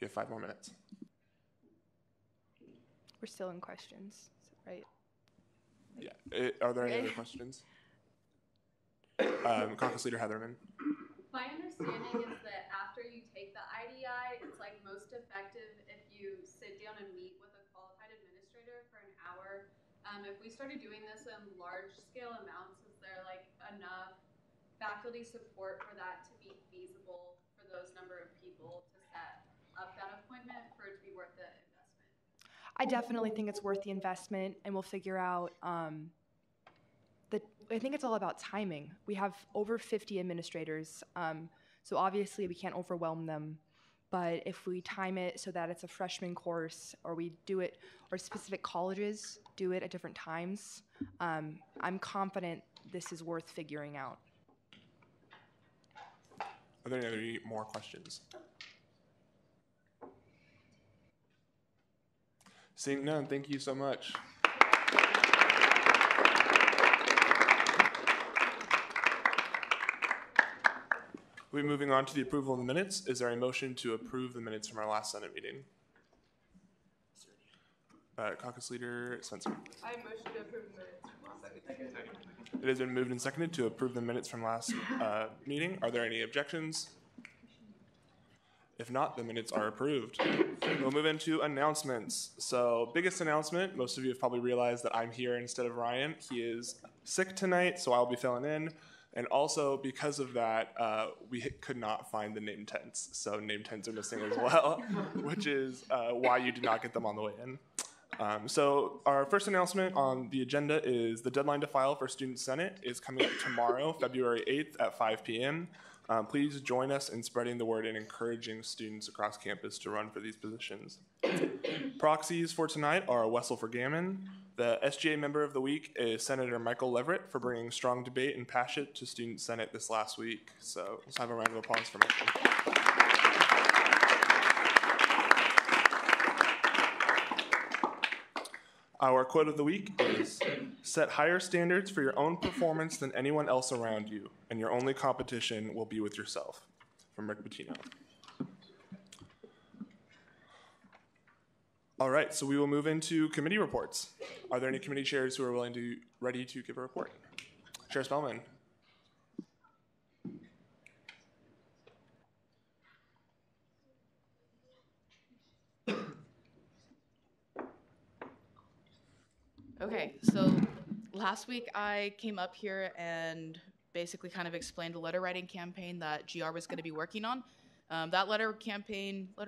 you have 5 more minutes. We're still in questions, right? Yeah. Are there any other questions? Caucus Leader Heatherman. My understanding is that after you take the IDI, it's like most effective if you sit down and meet with a qualified administrator for an hour. If we started doing this in large scale amounts, is there like enough faculty support for that to be feasible for those number of people to set up that appointment for it to be worth the investment? I definitely think it's worth the investment, and we'll figure out. I think it's all about timing. We have over 50 administrators, so obviously we can't overwhelm them. But if we time it so that it's a freshman course, or we do it, or specific colleges do it at different times, I'm confident this is worth figuring out. Are there any more questions? Seeing none, thank you so much. We'll be moving on to the approval of the minutes. Is there a motion to approve the minutes from our last Senate meeting? Caucus Leader Spencer. I motion to approve the minutes from last. It has been moved and seconded to approve the minutes from last meeting. Are there any objections? If not, the minutes are approved. We'll move into announcements. So, biggest announcement, most of you have probably realized that I'm here instead of Ryan. He is sick tonight, so I'll be filling in. And also, because of that, we could not find the name tents. So name tents are missing as well, which is why you did not get them on the way in. So our first announcement on the agenda is the deadline to file for Student Senate is coming up tomorrow, February 8th at 5 p.m. Please join us in spreading the word and encouraging students across campus to run for these positions. Proxies for tonight are Wessel for Gammon. The SGA Member of the Week is Senator Michael Leverett for bringing strong debate and passion to Student Senate this last week. So let's have a round of applause for Michael. Our quote of the week is, "Set higher standards for your own performance than anyone else around you, and your only competition will be with yourself." From Rick Pitino. All right, so we will move into committee reports. Are there any committee chairs who are ready to give a report? Chair Spellman. Okay, so last week I came up here and basically kind of explained the letter writing campaign that GR was going to be working on. That letter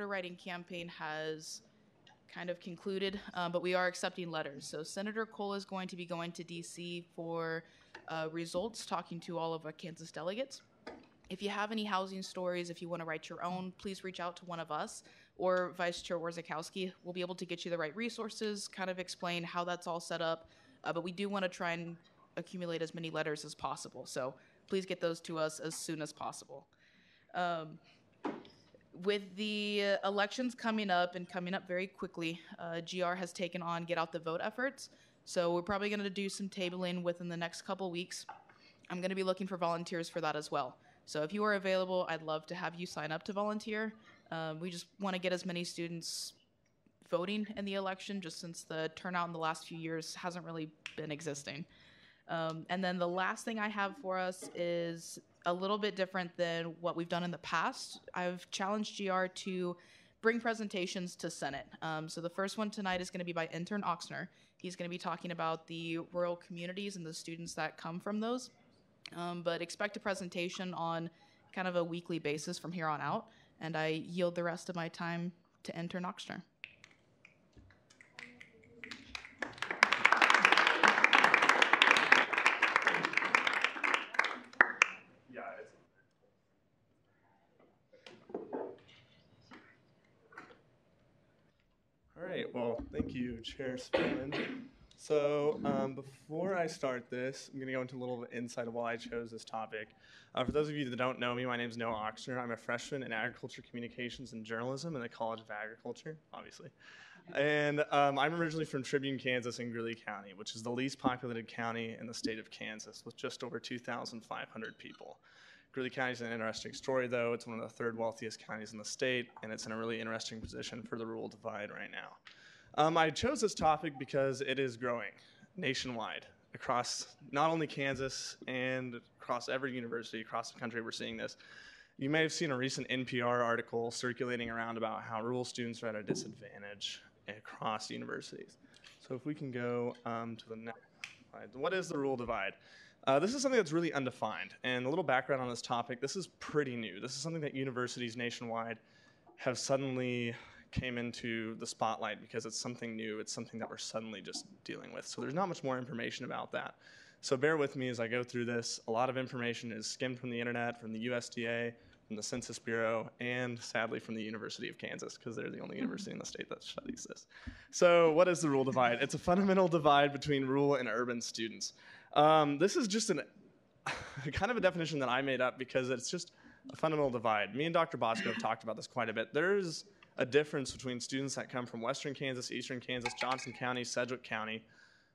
writing campaign has kind of concluded, but we are accepting letters. So Senator Cole is going to be going to DC for results, talking to all of our Kansas delegates. If you have any housing stories, if you want to write your own, please reach out to one of us or Vice Chair Warzakowski. We'll be able to get you the right resources, kind of explain how that's all set up. But we do want to try and accumulate as many letters as possible. So please get those to us as soon as possible. With the elections coming up and coming up very quickly, GR has taken on Get Out the Vote efforts. So we're probably going to do some tabling within the next couple weeks. I'm going to be looking for volunteers for that as well. So if you are available, I'd love to have you sign up to volunteer. We just want to get as many students voting in the election, just since the turnout in the last few years hasn't really been existing. And then the last thing I have for us is a little bit different than what we've done in the past. I've challenged GR to bring presentations to Senate. So the first one tonight is going to be by Intern Oxner. He's going to be talking about the rural communities and the students that come from those. But expect a presentation on kind of a weekly basis from here on out. And I yield the rest of my time to Intern Oxner. Well, thank you, Chair Spillman. So before I start this, I'm going to go into a little insight of why I chose this topic. For those of you that don't know me, my name is Noah Oxner. I'm a freshman in Agriculture Communications and Journalism in the College of Agriculture, obviously. And I'm originally from Tribune, Kansas in Greeley County, which is the least populated county in the state of Kansas with just over 2,500 people. Greeley County is an interesting story, though. It's one of the third wealthiest counties in the state, and it's in a really interesting position for the rural divide right now. I chose this topic because it is growing nationwide across not only Kansas and across every university across the country. We're seeing this. You may have seen a recent NPR article circulating around about how rural students are at a disadvantage across universities. So if we can go to the next slide. What is the rural divide? This is something that's really undefined. And a little background on this topic, this is pretty new. This is something that universities nationwide have suddenly came into the spotlight because it's something new. It's something that we're suddenly just dealing with. So there's not much more information about that. So bear with me as I go through this. A lot of information is skimmed from the internet, from the USDA, from the Census Bureau, and sadly from the University of Kansas, because they're the only university in the state that studies this. So what is the rural divide? It's a fundamental divide between rural and urban students. This is just kind of a definition that I made up because it's just a fundamental divide. Me and Dr. Bosco have talked about this quite a bit. There's a difference between students that come from western Kansas, eastern Kansas, Johnson County, Sedgwick County,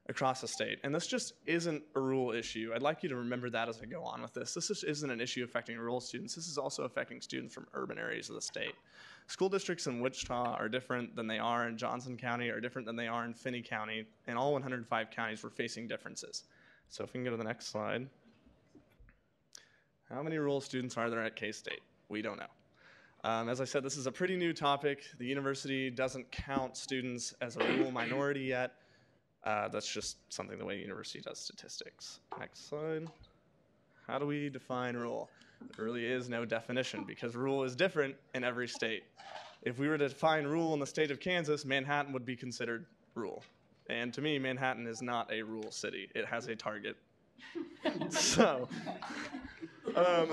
across the state. And this just isn't a rural issue. I'd like you to remember that as I go on with this. This just isn't an issue affecting rural students. This is also affecting students from urban areas of the state. School districts in Wichita are different than they are in Johnson County, are different than they are in Finney County. In all 105 counties, we're facing differences. So if we can go to the next slide. How many rural students are there at K-State? We don't know. As I said, this is a pretty new topic. The university doesn't count students as a rural minority yet. That's just something the way the university does statistics. Next slide. How do we define rural? There really is no definition because rural is different in every state. If we were to define rural in the state of Kansas, Manhattan would be considered rural. And to me, Manhattan is not a rural city. It has a target. So,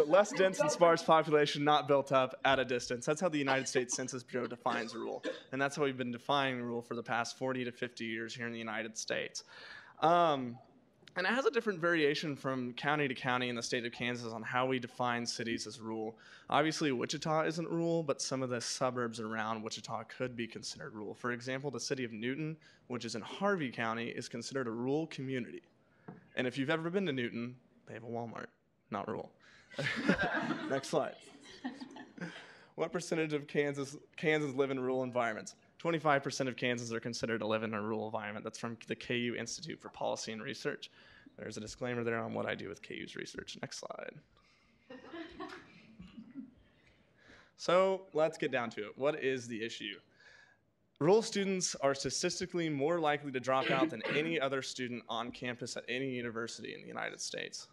less dense and sparse population, not built up at a distance. That's how the United States Census Bureau defines rural. And that's how we've been defining rural for the past 40 to 50 years here in the United States. And it has a different variation from county to county in the state of Kansas on how we define cities as rural. Obviously, Wichita isn't rural, but some of the suburbs around Wichita could be considered rural. For example, the city of Newton, which is in Harvey County, is considered a rural community. And if you've ever been to Newton, they have a Walmart, not rural. Next slide. What percentage of Kansas live in rural environments? 25% of Kansans are considered to live in a rural environment. That's from the KU Institute for Policy and Research. There's a disclaimer there on what I do with KU's research. Next slide. So let's get down to it. What is the issue? Rural students are statistically more likely to drop out than any other student on campus at any university in the United States.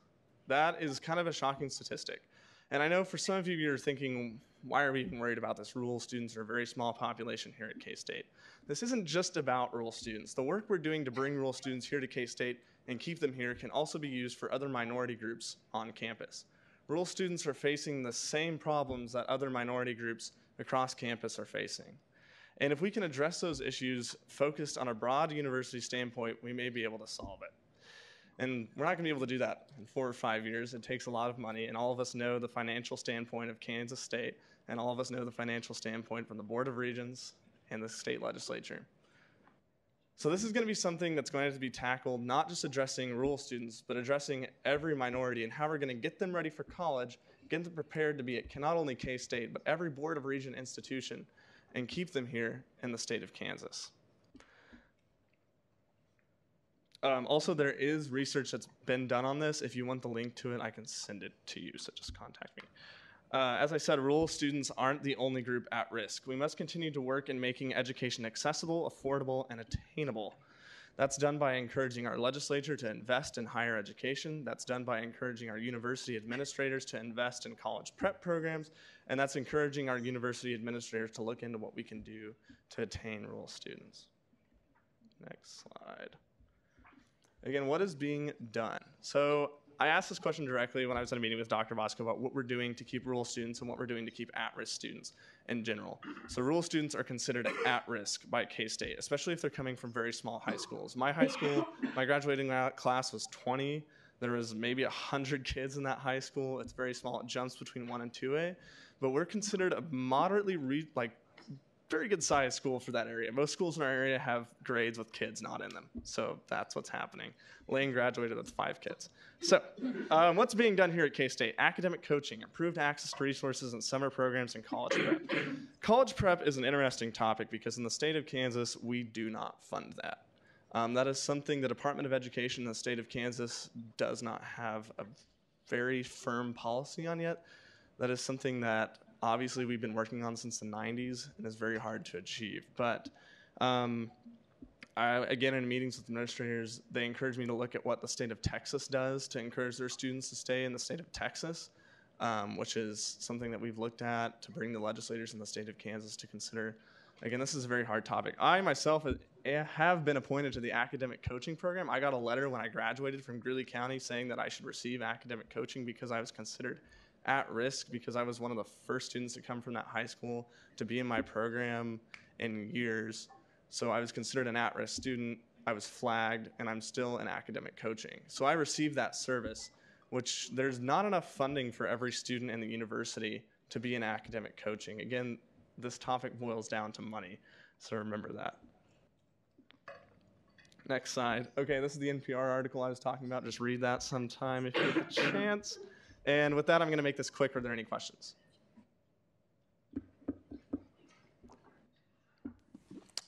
That is kind of a shocking statistic. And I know for some of you, you're thinking, why are we even worried about this? Rural students are a very small population here at K-State. This isn't just about rural students. The work we're doing to bring rural students here to K-State and keep them here can also be used for other minority groups on campus. Rural students are facing the same problems that other minority groups across campus are facing. And if we can address those issues focused on a broad university standpoint, we may be able to solve it. And we're not going to be able to do that in 4 or 5 years. It takes a lot of money, and all of us know the financial standpoint of Kansas State, and all of us know the financial standpoint from the Board of Regents and the state legislature. So this is going to be something that's going to be tackled, not just addressing rural students, but addressing every minority and how we're going to get them ready for college, get them prepared to be at not only K-State, but every Board of Regent institution, and keep them here in the state of Kansas. Also, there is research that's been done on this. If you want the link to it, I can send it to you, so just contact me. As I said, rural students aren't the only group at risk. We must continue to work in making education accessible, affordable, and attainable. That's done by encouraging our legislature to invest in higher education. That's done by encouraging our university administrators to invest in college prep programs. And that's encouraging our university administrators to look into what we can do to attain rural students. Next slide. Again, what is being done? So I asked this question directly when I was at a meeting with Dr. Vasco about what we're doing to keep rural students and what we're doing to keep at-risk students in general. So rural students are considered at risk by K-State, especially if they're coming from very small high schools. My high school, my graduating class was 20. There was maybe 100 kids in that high school. It's very small. It jumps between 1 and 2A. But we're considered a moderately, very good sized school for that area. Most schools in our area have grades with kids not in them. So that's what's happening. Lane graduated with 5 kids. So what's being done here at K-State? Academic coaching, improved access to resources and summer programs, and college prep. College prep is an interesting topic because in the state of Kansas, we do not fund that. That is something the Department of Education in the state of Kansas does not have a very firm policy on yet. That is something that obviously we've been working on since the 90s and is very hard to achieve. But again, in meetings with administrators, they encourage me to look at what the state of Texas does to encourage their students to stay in the state of Texas, which is something that we've looked at to bring the legislators in the state of Kansas to consider. Again, this is a very hard topic. I myself have been appointed to the academic coaching program. I got a letter when I graduated from Greeley County saying that I should receive academic coaching because I was considered at risk because I was one of the first students to come from that high school to be in my program in years. So I was considered an at-risk student. I was flagged, and I'm still in academic coaching. So I received that service, which there's not enough funding for every student in the university to be in academic coaching. Again, this topic boils down to money, so remember that. Next slide. Okay, this is the NPR article I was talking about. Just read that sometime if you get the chance. And with that, I'm going to make this quick. Are there any questions?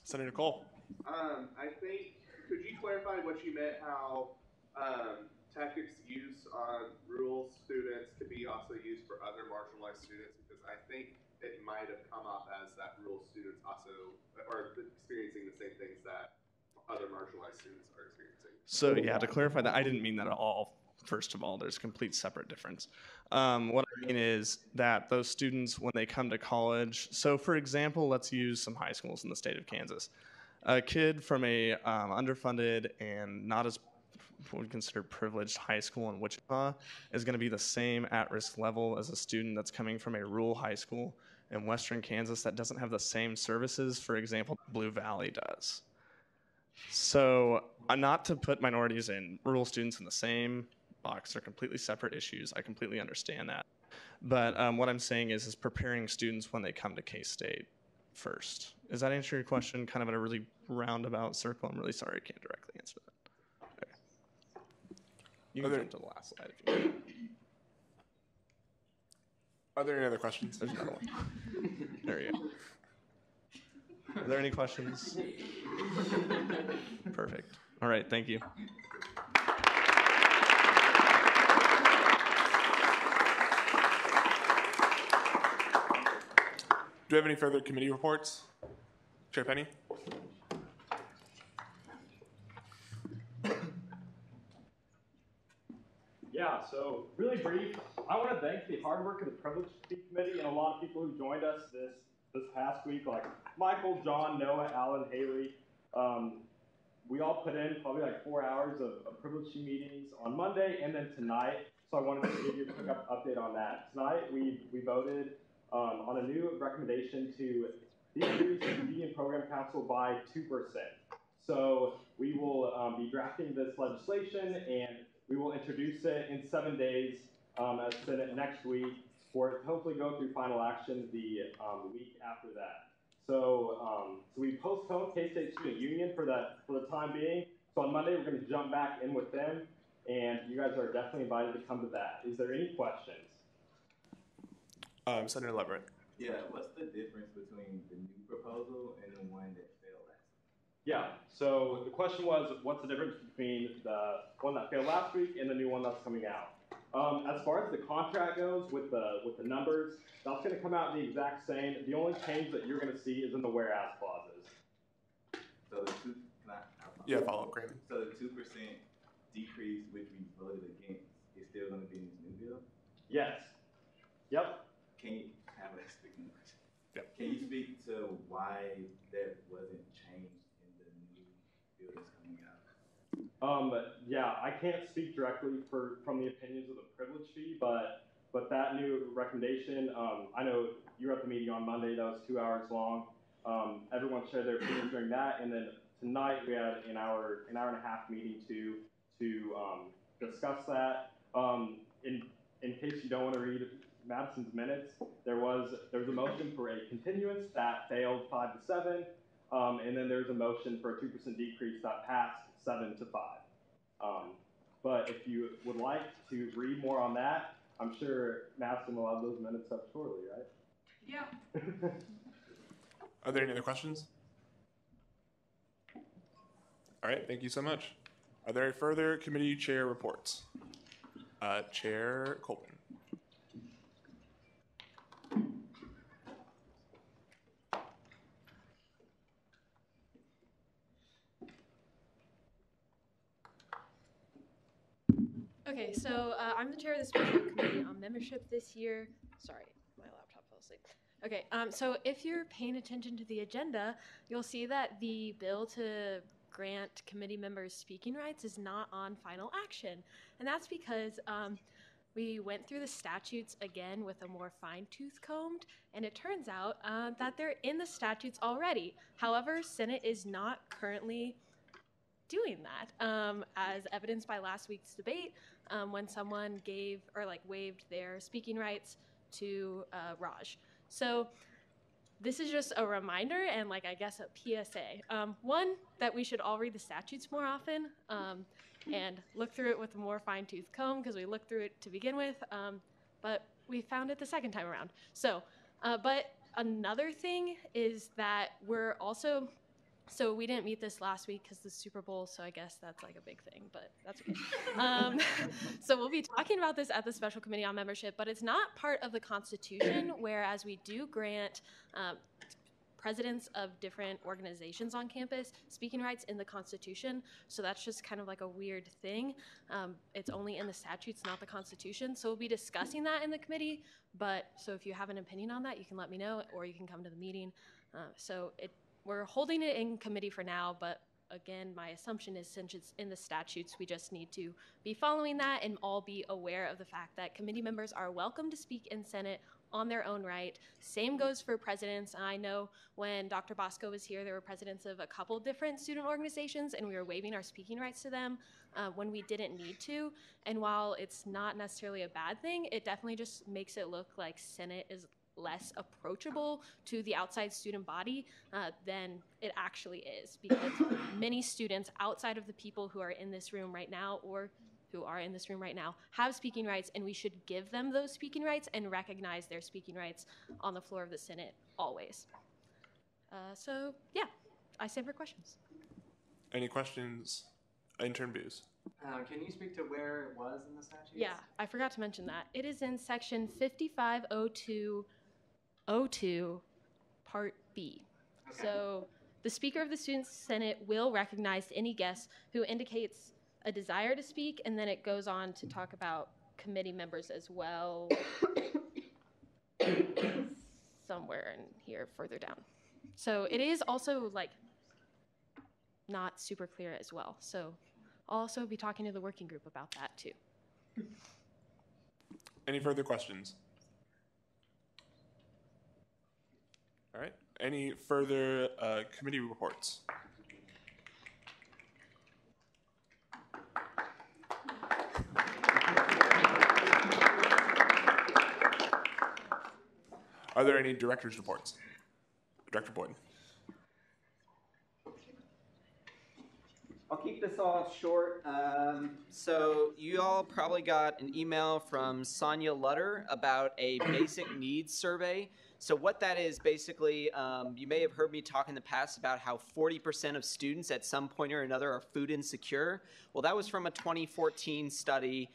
Senator Cole. I think, could you clarify what you meant, how tactics used on rural students could be also used for other marginalized students? Because I think it might have come off as that rural students also are experiencing the same things that other marginalized students are experiencing. So yeah, to clarify that, I didn't mean that at all. First of all, there's a complete separate difference. What I mean is that those students, when they come to college, so for example, let's use some high schools in the state of Kansas. A kid from a underfunded and not as what we consider privileged high school in Wichita is going to be the same at-risk level as a student that's coming from a rural high school in western Kansas that doesn't have the same services, for example, Blue Valley does. So not to put minorities and rural students in the same box, they're completely separate issues. I completely understand that. But what I'm saying is preparing students when they come to K-State first. Does that answer your question kind of in a really roundabout circle? I'm really sorry I can't directly answer that. Okay. You can jump to the last slide if you want. Are there any other questions? There's another one. There you go. Are there any questions? Perfect. All right, thank you. Do we have any further committee reports? Chair Penny? Yeah, so really brief, I want to thank the hard work of the Privilege Committee and a lot of people who joined us this past week, like Michael, John, Noah, Alan, Haley. We all put in probably like 4 hours of Privilege meetings on Monday and then tonight, so I wanted to give you a quick update on that. Tonight we voted on a new recommendation to decrease the Union Program Council by 2%. So we will be drafting this legislation and we will introduce it in 7 days as Senate next week for it to hopefully go through final action the week after that. So we postponed K-State Student Union for the time being. So on Monday we're going to jump back in with them, and you guys are definitely invited to come to that. Is there any questions? Senator Leverett. Yeah, what's the difference between the new proposal and the one that failed last week? Yeah, so the question was, what's the difference between the one that failed last week and the new one that's coming out? As far as the contract goes with the numbers, that's going to come out the exact same. The only change that you're going to see is in the whereas clauses. So the follow up, Graham. So the 2% decrease, which we voted against, is still going to be in this new bill? Yes. Yep. Can you have a speaking question? Yep. Can you speak to why that wasn't changed in the new bill that's coming out? Yeah, I can't speak directly from the opinions of the privilege fee, but that new recommendation, I know you were at the meeting on Monday. That was 2 hours long. Everyone shared their opinions during that, and then tonight we had an hour and a half meeting to discuss that. In case you don't want to read Madison's minutes, there was a motion for a continuance that failed 5-7, and then there's a motion for a 2% decrease that passed 7-5. But if you would like to read more on that, I'm sure Madison will have those minutes up shortly, right? Yeah. Are there any other questions? All right, thank you so much. Are there further committee chair reports? Chair Colvin. Okay, so I'm the chair of the Special Committee on Membership this year. Sorry, my laptop fell asleep. Okay, so if you're paying attention to the agenda, you'll see that the bill to grant committee members speaking rights is not on final action. And that's because we went through the statutes again with a more fine-tooth combed, and it turns out that they're in the statutes already. However, Senate is not currently doing that, as evidenced by last week's debate when someone gave or waived their speaking rights to Raj. So this is just a reminder and I guess a PSA. One, that we should all read the statutes more often and look through it with a more fine-tooth comb, because we looked through it to begin with, but we found it the second time around. So, but another thing is that we're also, so we didn't meet this last week because the Super Bowl, so I guess that's a big thing, but that's okay. So we'll be talking about this at the Special Committee on Membership, but it's not part of the Constitution, whereas we do grant presidents of different organizations on campus speaking rights in the Constitution. So that's just kind of a weird thing. It's only in the statutes, not the Constitution. So we'll be discussing that in the committee, but so if you have an opinion on that, you can let me know, or you can come to the meeting. We're holding it in committee for now, but again, my assumption is since it's in the statutes, we just need to be following that and all be aware of the fact that committee members are welcome to speak in Senate on their own right. Same goes for presidents. I know when Dr. Bosco was here, there were presidents of a couple different student organizations, and we were waiving our speaking rights to them when we didn't need to. And while it's not necessarily a bad thing, it definitely just makes it look like Senate is less approachable to the outside student body than it actually is, because many students outside of the people who are in this room right now or who are in this room right now have speaking rights, and we should give them those speaking rights and recognize their speaking rights on the floor of the Senate always. So yeah, I stand for questions. Any questions? Intern Booz. Can you speak to where it was in the statutes? Yeah, I forgot to mention that. It is in section 5502 Part B. Okay. So the Speaker of the Student Senate will recognize any guest who indicates a desire to speak, and then it goes on to talk about committee members as well. Somewhere in here further down. So it is also not super clear as well. So I'll also be talking to the working group about that too. Any further questions? All right. Any further committee reports? Are there any director's reports? Director Boyd. I'll keep this all short. So you all probably got an email from Sonia Lutter about a basic needs survey. So what that is basically, you may have heard me talk in the past about how 40% of students at some point or another are food insecure. Well, that was from a 2014 study,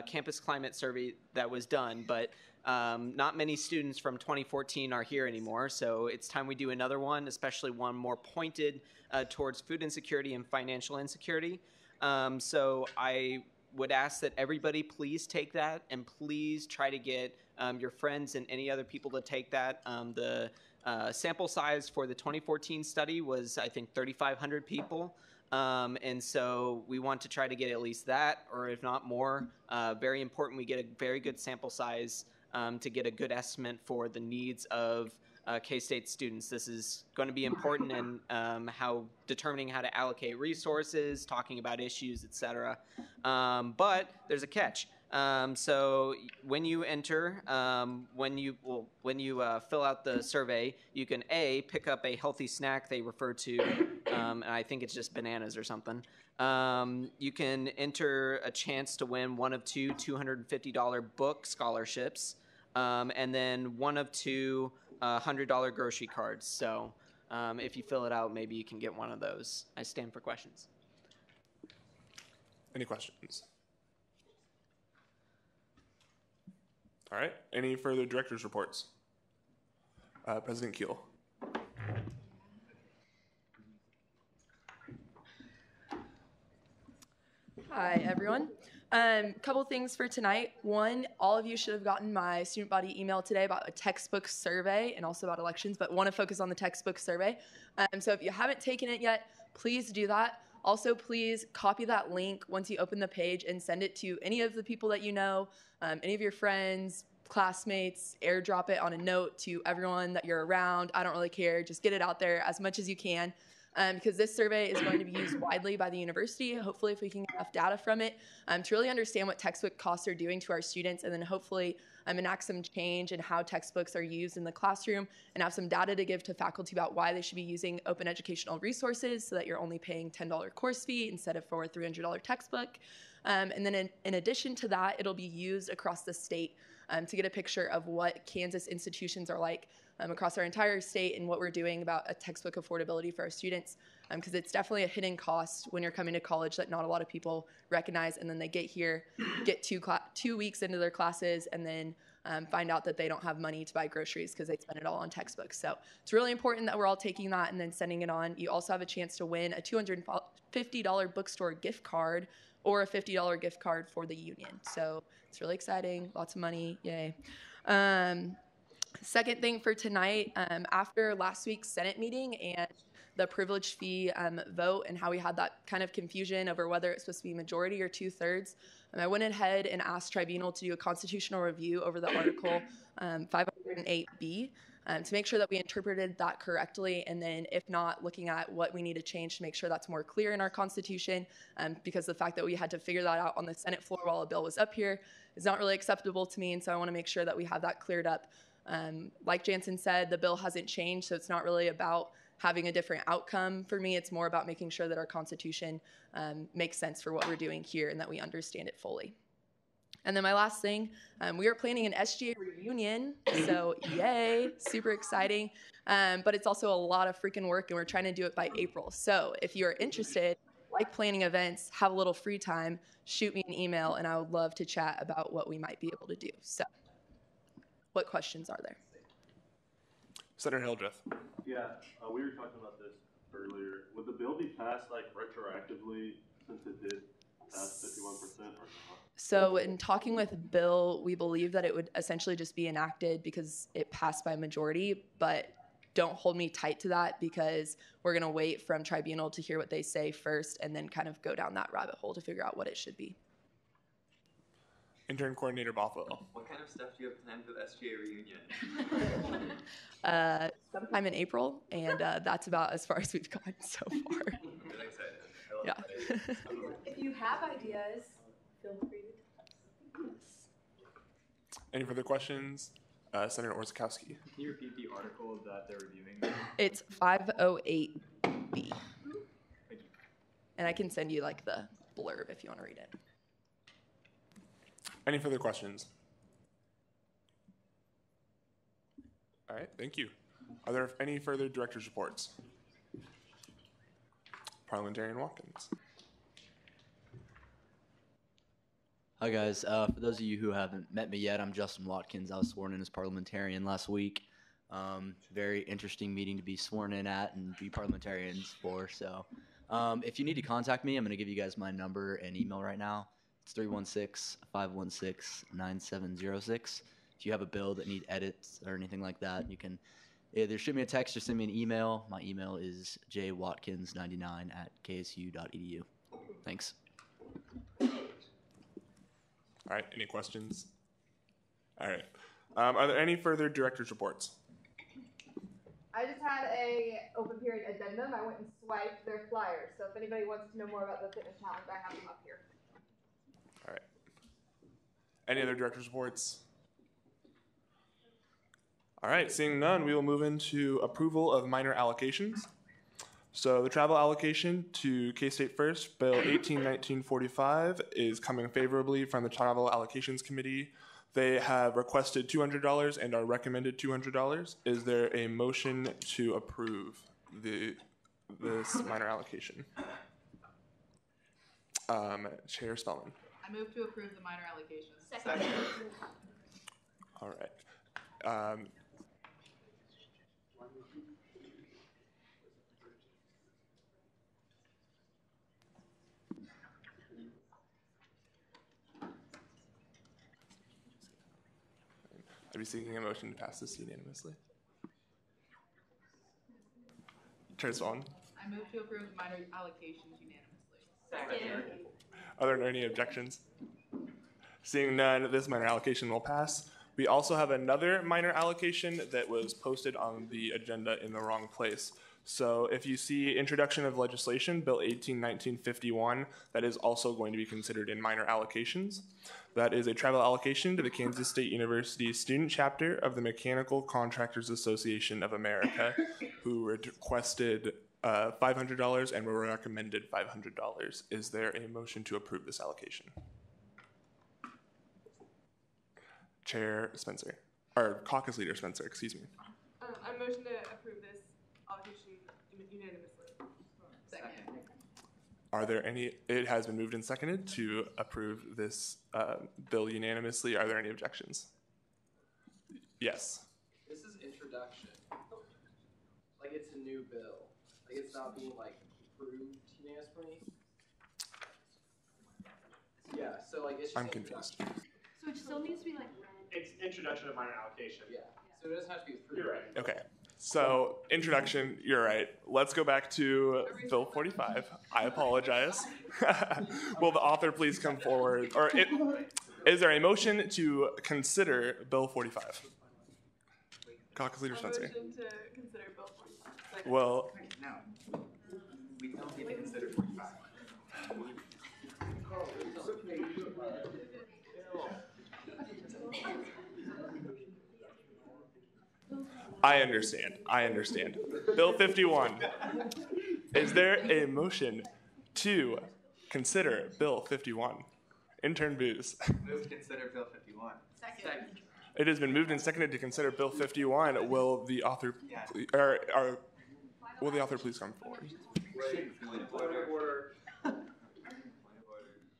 campus climate survey that was done, but not many students from 2014 are here anymore, so it's time we do another one, especially one more pointed towards food insecurity and financial insecurity. So I would ask that everybody please take that, and please try to get your friends and any other people to take that. The sample size for the 2014 study was, I think, 3,500 people. And so we want to try to get at least that, or if not more. Very important, we get a very good sample size to get a good estimate for the needs of K-State students. This is going to be important in determining how to allocate resources, talking about issues, etc. But there's a catch. So when you enter, when you fill out the survey, you can pick up a healthy snack they refer to, and I think it's just bananas or something. You can enter a chance to win one of two $250 book scholarships, and then one of two $100 grocery cards. So if you fill it out, maybe you can get one of those. I stand for questions. Any questions? All right. Any further director's reports? President Keel. Hi, everyone. Couple things for tonight. One, all of you should have gotten my student body email today about a textbook survey and also about elections, but want to focus on the textbook survey. So if you haven't taken it yet, please do that. Also, please copy that link once you open the page and send it to any of the people that you know, any of your friends, classmates, airdrop it on a note to everyone that you're around. I don't really care. Just get it out there as much as you can. Because this survey is going to be used widely by the university, hopefully if we can get enough data from it, to really understand what textbook costs are doing to our students, and then hopefully enact some change in how textbooks are used in the classroom, and have some data to give to faculty about why they should be using open educational resources so that you're only paying $10 course fee instead of for a $300 textbook. And then in addition to that, it'll be used across the state to get a picture of what Kansas institutions are like across our entire state and what we're doing about a textbook affordability for our students, because it's definitely a hidden cost when you're coming to college that not a lot of people recognize, and then they get here, get 2 weeks into their classes, and then find out that they don't have money to buy groceries because they spend it all on textbooks. So it's really important that we're all taking that and then sending it on. You also have a chance to win a $250 bookstore gift card or a $50 gift card for the union. So it's really exciting, lots of money, yay. Second thing for tonight, after last week's Senate meeting and the privilege fee vote and how we had that kind of confusion over whether it's supposed to be majority or 2/3, I went ahead and asked Tribunal to do a constitutional review over the Article 508B to make sure that we interpreted that correctly, and then if not, looking at what we need to change to make sure that's more clear in our Constitution, because the fact that we had to figure that out on the Senate floor while a bill was up here is not really acceptable to me, and so I want to make sure that we have that cleared up. Like Jansen said, the bill hasn't changed, so it's not really about having a different outcome for me. It's more about making sure that our Constitution makes sense for what we're doing here and that we understand it fully. And then my last thing, we are planning an SGA reunion, so yay, super exciting. But it's also a lot of freaking work, and we're trying to do it by April. So if you're interested, like planning events, have a little free time, shoot me an email, and I would love to chat about what we might be able to do. So what questions are there? Senator Hildreth. Yeah, we were talking about this earlier. Would the bill be passed like retroactively since it did pass 51% or not? So in talking with Bill, we believe that it would essentially just be enacted because it passed by majority, but don't hold me tight to that because we're going to wait from Tribunal to hear what they say first and then kind of go down that rabbit hole to figure out what it should be. Intern Coordinator Bothwell. What kind of stuff do you have planned for the SGA reunion? Sometime in April, and that's about as far as we've gone so far. Really excited. I love Yeah. that. If you have ideas, feel free to tell us. Any further questions? Senator Orzechowski. Can you repeat the article that they're reviewing? It's 508B. And I can send you like the blurb if you want to read it. Any further questions? All right, thank you. Are there any further director's reports? Parliamentarian Watkins. Hi guys, for those of you who haven't met me yet, I'm Justin Watkins. I was sworn in as parliamentarian last week. Very interesting meeting to be sworn in at and be parliamentarians for. So if you need to contact me, I'm going to give you guys my number and email right now. It's 316-516-9706. If you have a bill that needs edits or anything like that, you can Either shoot me a text or send me an email. My email is jwatkins99@ksu.edu. Thanks. All right, any questions? All right. Are there any further director's reports? I just had a open period addendum. I went and swiped their flyers. So if anybody wants to know more about the fitness challenge, I have them up here. All right. Any other director's reports? All right, seeing none, we will move into approval of minor allocations. So the travel allocation to K-State First, Bill 181945, is coming favorably from the Travel Allocations Committee. They have requested $200 and are recommended $200. Is there a motion to approve this minor allocation? Chair Spellman. I move to approve the minor allocation. Second. All right. Are we seeking a motion to pass this unanimously? Chair Spellman. I move to approve the minor allocations unanimously. Second. Are there any objections? Seeing none, this minor allocation will pass. We also have another minor allocation that was posted on the agenda in the wrong place. So if you see introduction of legislation, Bill 181951, that is also going to be considered in minor allocations. That is a travel allocation to the Kansas State University student chapter of the Mechanical Contractors Association of America, who requested $500 and were recommended $500. Is there a motion to approve this allocation? Chair Spencer, or Caucus Leader Spencer, excuse me. I motion to approve this allocation unanimously. Second. Are there any, it has been moved and seconded to approve this bill unanimously. Are there any objections? Yes. This is introduction. Like, it's a new bill. Like, it's not being, like, approved unanimously. Yeah, so, like, it's just I'm confused. So it still needs to be like read. It's introduction of minor allocation. Yeah. So it doesn't have to be approved. You're right. Okay. So, introduction, you're right. Let's go back to Bill 45. I apologize. Will the author please come forward? Or is there a motion to consider Bill 45? Caucus Leader Spencer. Motion to consider Bill 45. Well, No. We don't need to consider 45. I understand. Bill 51. Is there a motion to consider Bill 51? Intern Booz. Move to consider Bill 51. Second. It has been moved and seconded to consider Bill 51. Will the author, will the author please come forward? Point of order. Point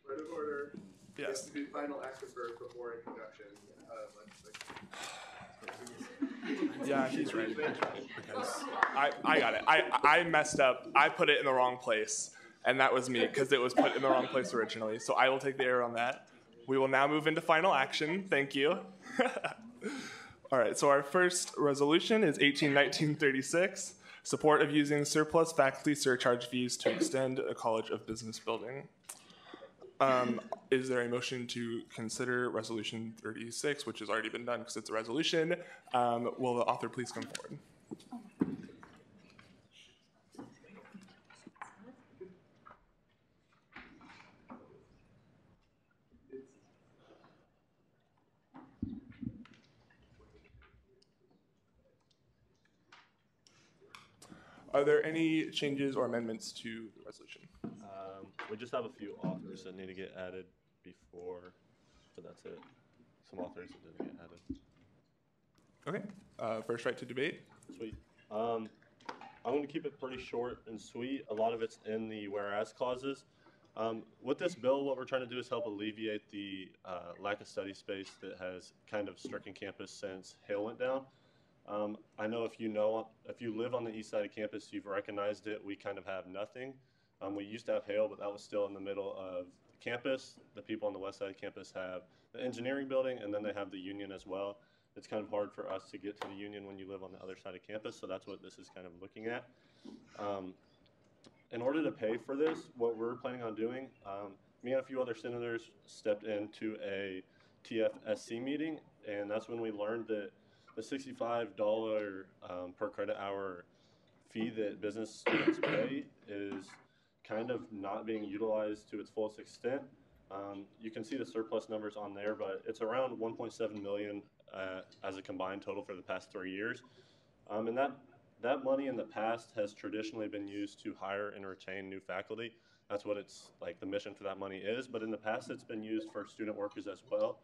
of order. Yes. It's to be final action first before introduction of legislation. Yeah, he's right. Because I got it. I messed up. I put it in the wrong place, and that was me because it was put in the wrong place originally. So I will take the error on that. We will now move into final action. Thank you. All right, so our first resolution is 181936, support of using surplus faculty surcharge fees to extend a College of Business building. Is there a motion to consider Resolution 36, which has already been done because it's a resolution? Will the author please come forward? Are there any changes or amendments to the resolution? We just have a few authors that need to get added before, but that's it. Some authors that didn't get added. Okay. First right to debate. Sweet. I'm going to keep it pretty short and sweet. A lot of it's in the whereas clauses. With this bill, what we're trying to do is help alleviate the lack of study space that has kind of stricken campus since hail went down. I know if you live on the east side of campus, you've recognized it. We kind of have nothing. We used to have hail, but that was still in the middle of campus. The people on the west side of campus have the engineering building, and then they have the union as well. it's kind of hard for us to get to the union when you live on the other side of campus, so that's what this is kind of looking at. In order to pay for this, what we're planning on doing, me and a few other senators stepped into a TFSC meeting, and that's when we learned that the $65 per credit hour fee that business students pay is kind of not being utilized to its fullest extent. You can see the surplus numbers on there, but it's around 1.7 million as a combined total for the past 3 years. And that money in the past has traditionally been used to hire and retain new faculty. That's what it's like, the mission for that money is. But in the past, it's been used for student workers as well.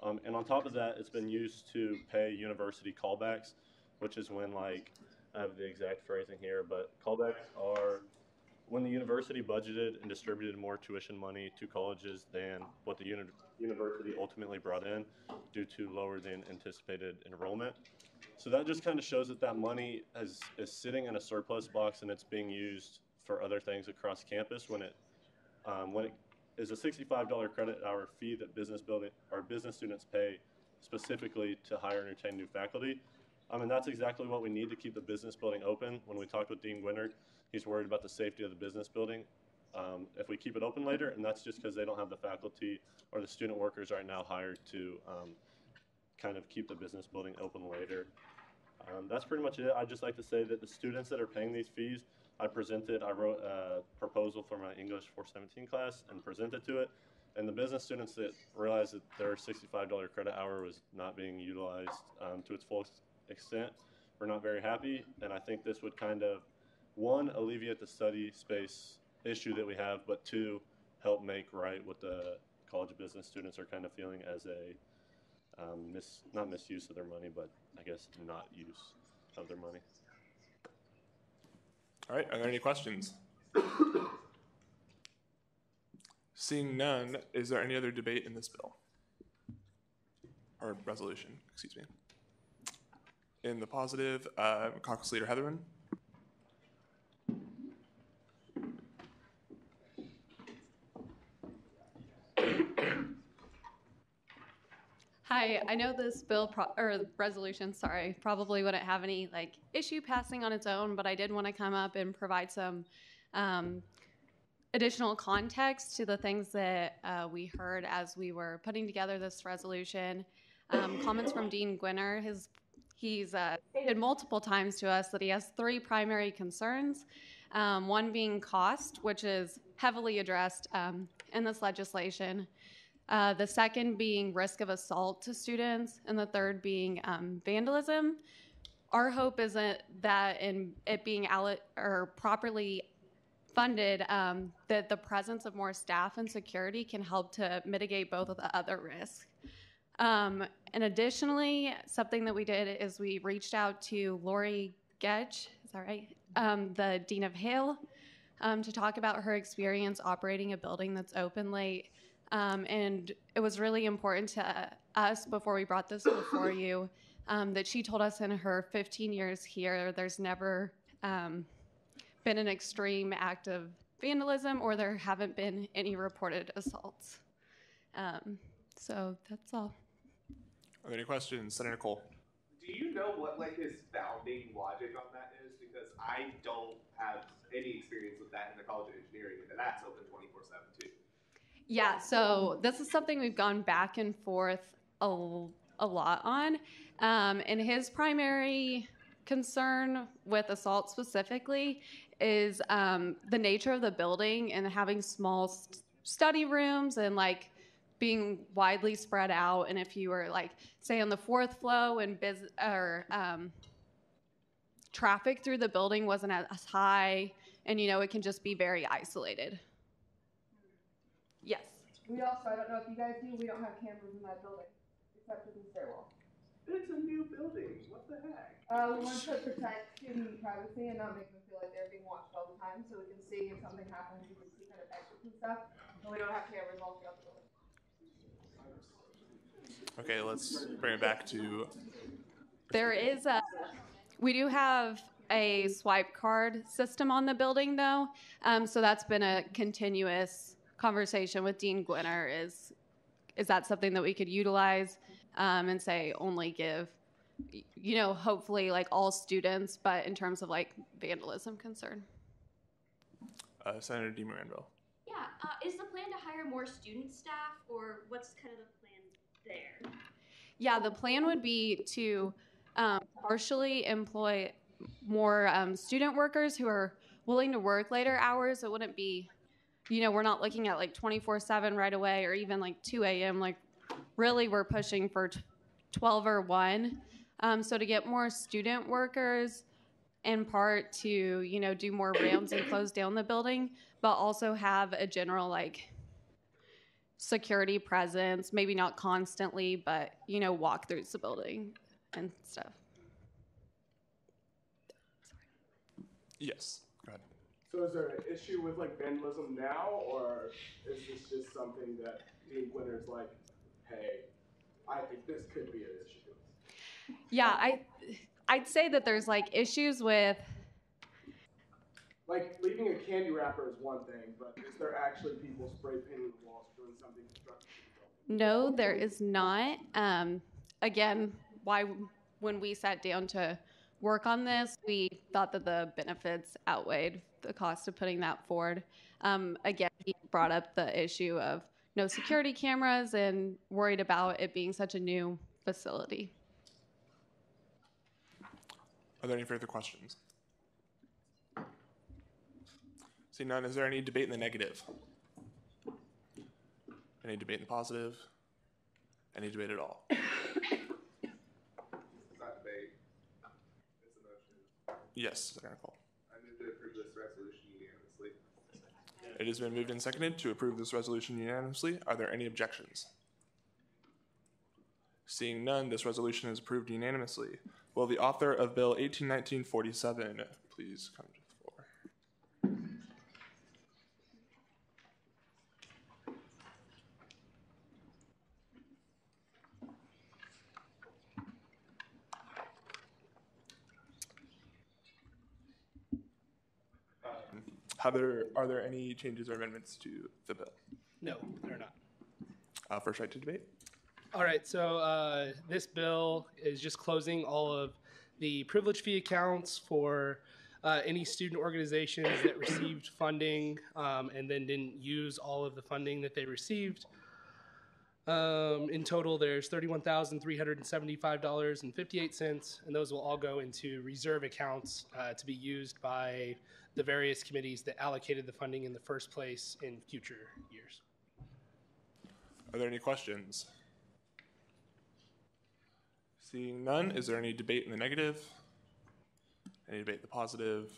And on top of that, it's been used to pay university callbacks, which is when, like, I have the exact phrasing here, but callbacks are when the university budgeted and distributed more tuition money to colleges than what the university ultimately brought in due to lower than anticipated enrollment. So that just kind of shows that that money is sitting in a surplus box and it's being used for other things across campus when it is a $65 credit hour fee that business students pay specifically to hire and retain new faculty. And that's exactly what we need to keep the business building open. When we talked with Dean Gwinner, he's worried about the safety of the business building. If we keep it open later, and that's just because they don't have the faculty or the student workers right now hired to kind of keep the business building open later. That's pretty much it. I'd just like to say that the students that are paying these fees, I wrote a proposal for my English 417 class and presented to it. And the business students that realized that their $65 credit hour was not being utilized to its full extent were not very happy. And I think this would kind of, one, alleviate the study space issue that we have, but two, help make right what the College of Business students are kind of feeling as a not misuse of their money, but I guess not use of their money. All right, are there any questions? Seeing none, is there any other debate in this bill? Or resolution, excuse me. In the positive, Caucus Leader Heatherman. Hi, I know this bill resolution, sorry, probably wouldn't have any like issue passing on its own, but I did want to come up and provide some additional context to the things that we heard as we were putting together this resolution. Comments from Dean Gwinner. He's stated multiple times to us that he has 3 primary concerns. One being cost, which is heavily addressed in this legislation. The second being risk of assault to students, and the third being vandalism. Our hope is that in it being properly funded, that the presence of more staff and security can help to mitigate both of the other risks. And additionally, something that we did is we reached out to Lori Getch, is that right? The Dean of Hale, to talk about her experience operating a building that's open late. And it was really important to us before we brought this before you that she told us in her 15 years here, there's never been an extreme act of vandalism or there haven't been any reported assaults. So that's all. Are there any questions? Senator Cole. Do you know what like his founding logic on that is? Because I don't have any experience with that in the College of Engineering, and that's open 24/7 too. Yeah, so this is something we've gone back and forth a lot on. And his primary concern with assault specifically is the nature of the building and having small study rooms and like being widely spread out. And if you were like, say on the 4th floor and traffic through the building wasn't as high, and it can just be very isolated. Yes. We also, I don't know if you guys do, we don't have cameras in that building, except for the stairwell. It's a new building. What the heck? We want to protect student privacy and not make them feel like they're being watched all the time, so we can see if something happens, we can see kind of exits and stuff, and we don't have cameras all throughout the building. Okay, let's bring it back to... We do have a swipe card system on the building though, so that's been a continuous conversation with Dean Gwinner is that something that we could utilize? and say only give, hopefully like all students, but in terms of like vandalism concern. Senator DiMaranville. Yeah, is the plan to hire more student staff, or what's kind of the plan there? Yeah, the plan would be to partially employ more student workers who are willing to work later hours. It wouldn't be, we're not looking at like 24/7 right away or even like 2 a.m. Like really we're pushing for 12 or 1. So to get more student workers in part to, do more rounds and close down the building, but also have a general like security presence, maybe not constantly, but, walk through the building and stuff. Yes, go ahead. So is there an issue with like vandalism now, or is this just something that Dean Quinter's like, hey, I think this could be an issue? Yeah, I'd say that there's like issues with like leaving a candy wrapper is one thing, but is there actually people spray painting the walls doing something constructive? No, there is not. Again, when we sat down to work on this, we thought that the benefits outweighed the cost of putting that forward. Again, he brought up the issue of no security cameras and worried about it being such a new facility. Are there any further questions? See none, is there any debate in the negative? Any debate in the positive? Any debate at all? It's not debate. It's a motion. Yes, Secretary Cole. I move to approve this resolution unanimously. It has been moved and seconded to approve this resolution unanimously. Are there any objections? Seeing none, this resolution is approved unanimously. Will the author of Bill 1819-47 please come to the floor? Are there any changes or amendments to the bill? No, there are not. First right to debate. All right, so this bill is just closing all of the privilege fee accounts for any student organizations that received funding and then didn't use all of the funding that they received. In total, there's $31,375.58, and those will all go into reserve accounts to be used by the various committees that allocated the funding in the first place in future years. Are there any questions? Seeing none, is there any debate in the negative? Any debate in the positive?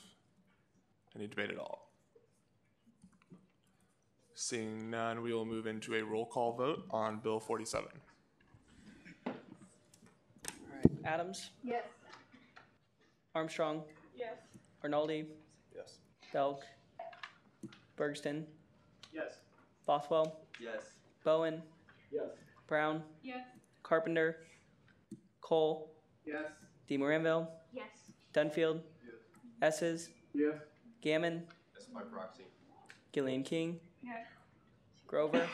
Any debate at all? Seeing none, we will move into a roll call vote on Bill 47. All right, Adams? Yes. Armstrong? Yes. Arnoldi? Yes. Delk? Bergston? Yes. Bothwell? Yes. Bowen? Yes. Brown? Yes. Carpenter? Cole? Yes. DeMaranville? Yes. Dunfield? Yes. Esses? Yes. Gammon? That's my proxy. Gillian King? Yes. Grover?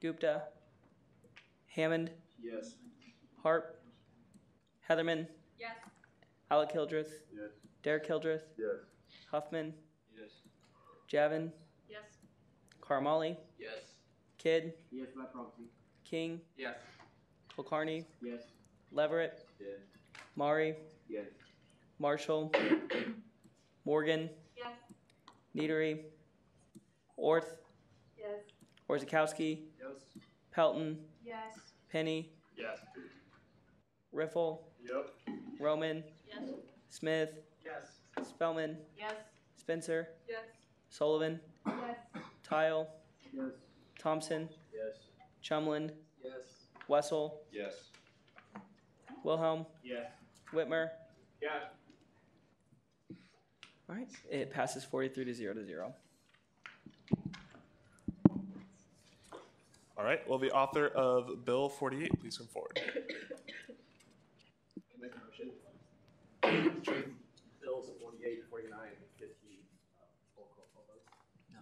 Gupta? Hammond? Yes. Harp? Heatherman? Yes. Alec Hildreth? Yes. Derek Hildreth? Yes. Huffman? Yes. Javin? Yes. Carmali? Yes. Kidd? Yes, by proxy. King? Yes. Kulkarni? Yes. Leverett? Yes. Mari? Yes. Marshall? Morgan? Yes. Neatery? Orth? Yes. Orzakowski? Yes. Pelton? Yes. Penny? Yes. Riffle? Yep. Roman? Yes. Smith? Yes. Spellman? Yes. Spencer? Yes. Sullivan? Yes. Tile? Yes. Thompson? Yes. Chumland? Yes. Wessel? Yes. Wilhelm? Yes. Whitmer? Yeah. All right, it passes 43-0 to 0. All right, will the author of Bill 48 please come forward? Make a motion. Bills 48, 49, 50. Roll call votes. No.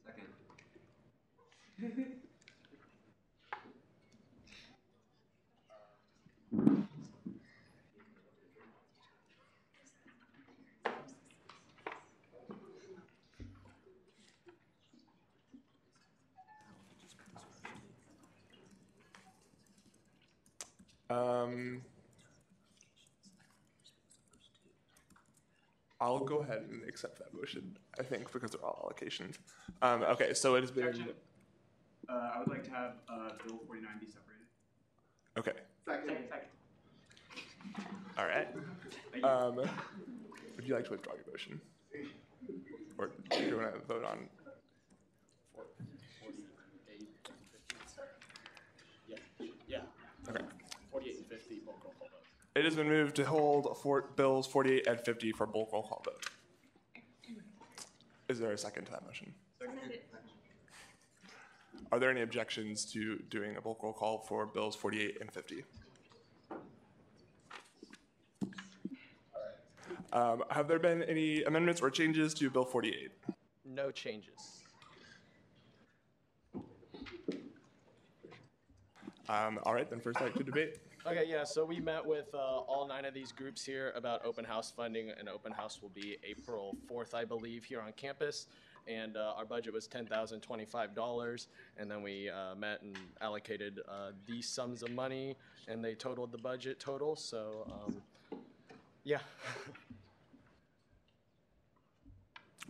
Second. I'll go ahead and accept that motion, I think, because they're all allocations. Okay, so it has been. I would like to have Bill 49 be separated. Okay. Second. All right. Would you like to withdraw your motion? Or do you want to vote on? Yeah. Okay. 48 and 50, bulk roll call vote. It has been moved to hold bills 48 and 50 for bulk roll call vote. Is there a second to that motion? Are there any objections to doing a bulk roll call for bills 48 and 50? Have there been any amendments or changes to Bill 48? No changes. All right, then first I'd like to debate. Okay, yeah, so we met with all 9 of these groups here about open house funding, and open house will be April 4th, I believe, here on campus. And our budget was $10,025, and then we met and allocated these sums of money, and they totaled the budget total, so yeah.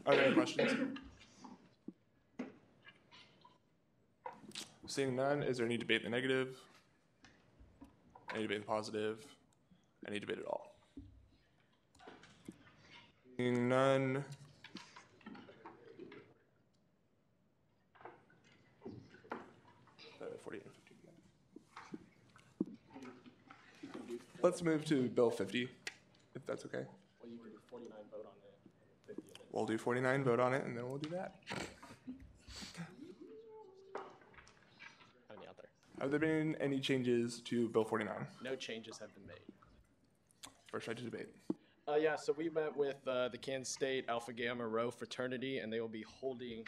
Are there any questions? Seeing none, is there any debate in the negative? Any debate in the positive? Any debate at all? Seeing none. Let's move to Bill 50, if that's okay. Well, you can do 49, vote on it. 50 of it. We'll do 49, vote on it, and then we'll do that. Out there. Have there been any changes to Bill 49? No changes have been made. First right to debate. Yeah, so we met with the Kansas State Alpha Gamma Rho fraternity, and they will be holding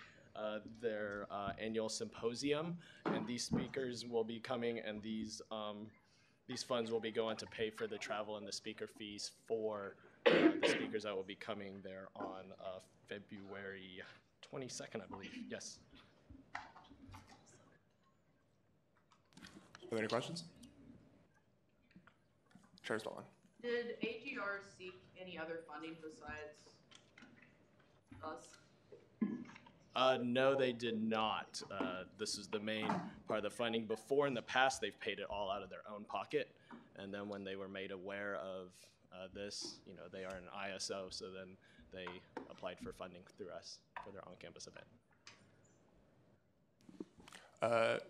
their annual symposium, and these speakers will be coming, and these funds will be going to pay for the travel and the speaker fees for the speakers that will be coming there on February 22nd, I believe. Yes. Are there any questions? Chair Spellman. Did AGR seek any other funding besides us? No, they did not. This is the main part of the funding. Before, in the past, they've paid it all out of their own pocket, and then when they were made aware of this, they are an ISO, so then they applied for funding through us for their on-campus event.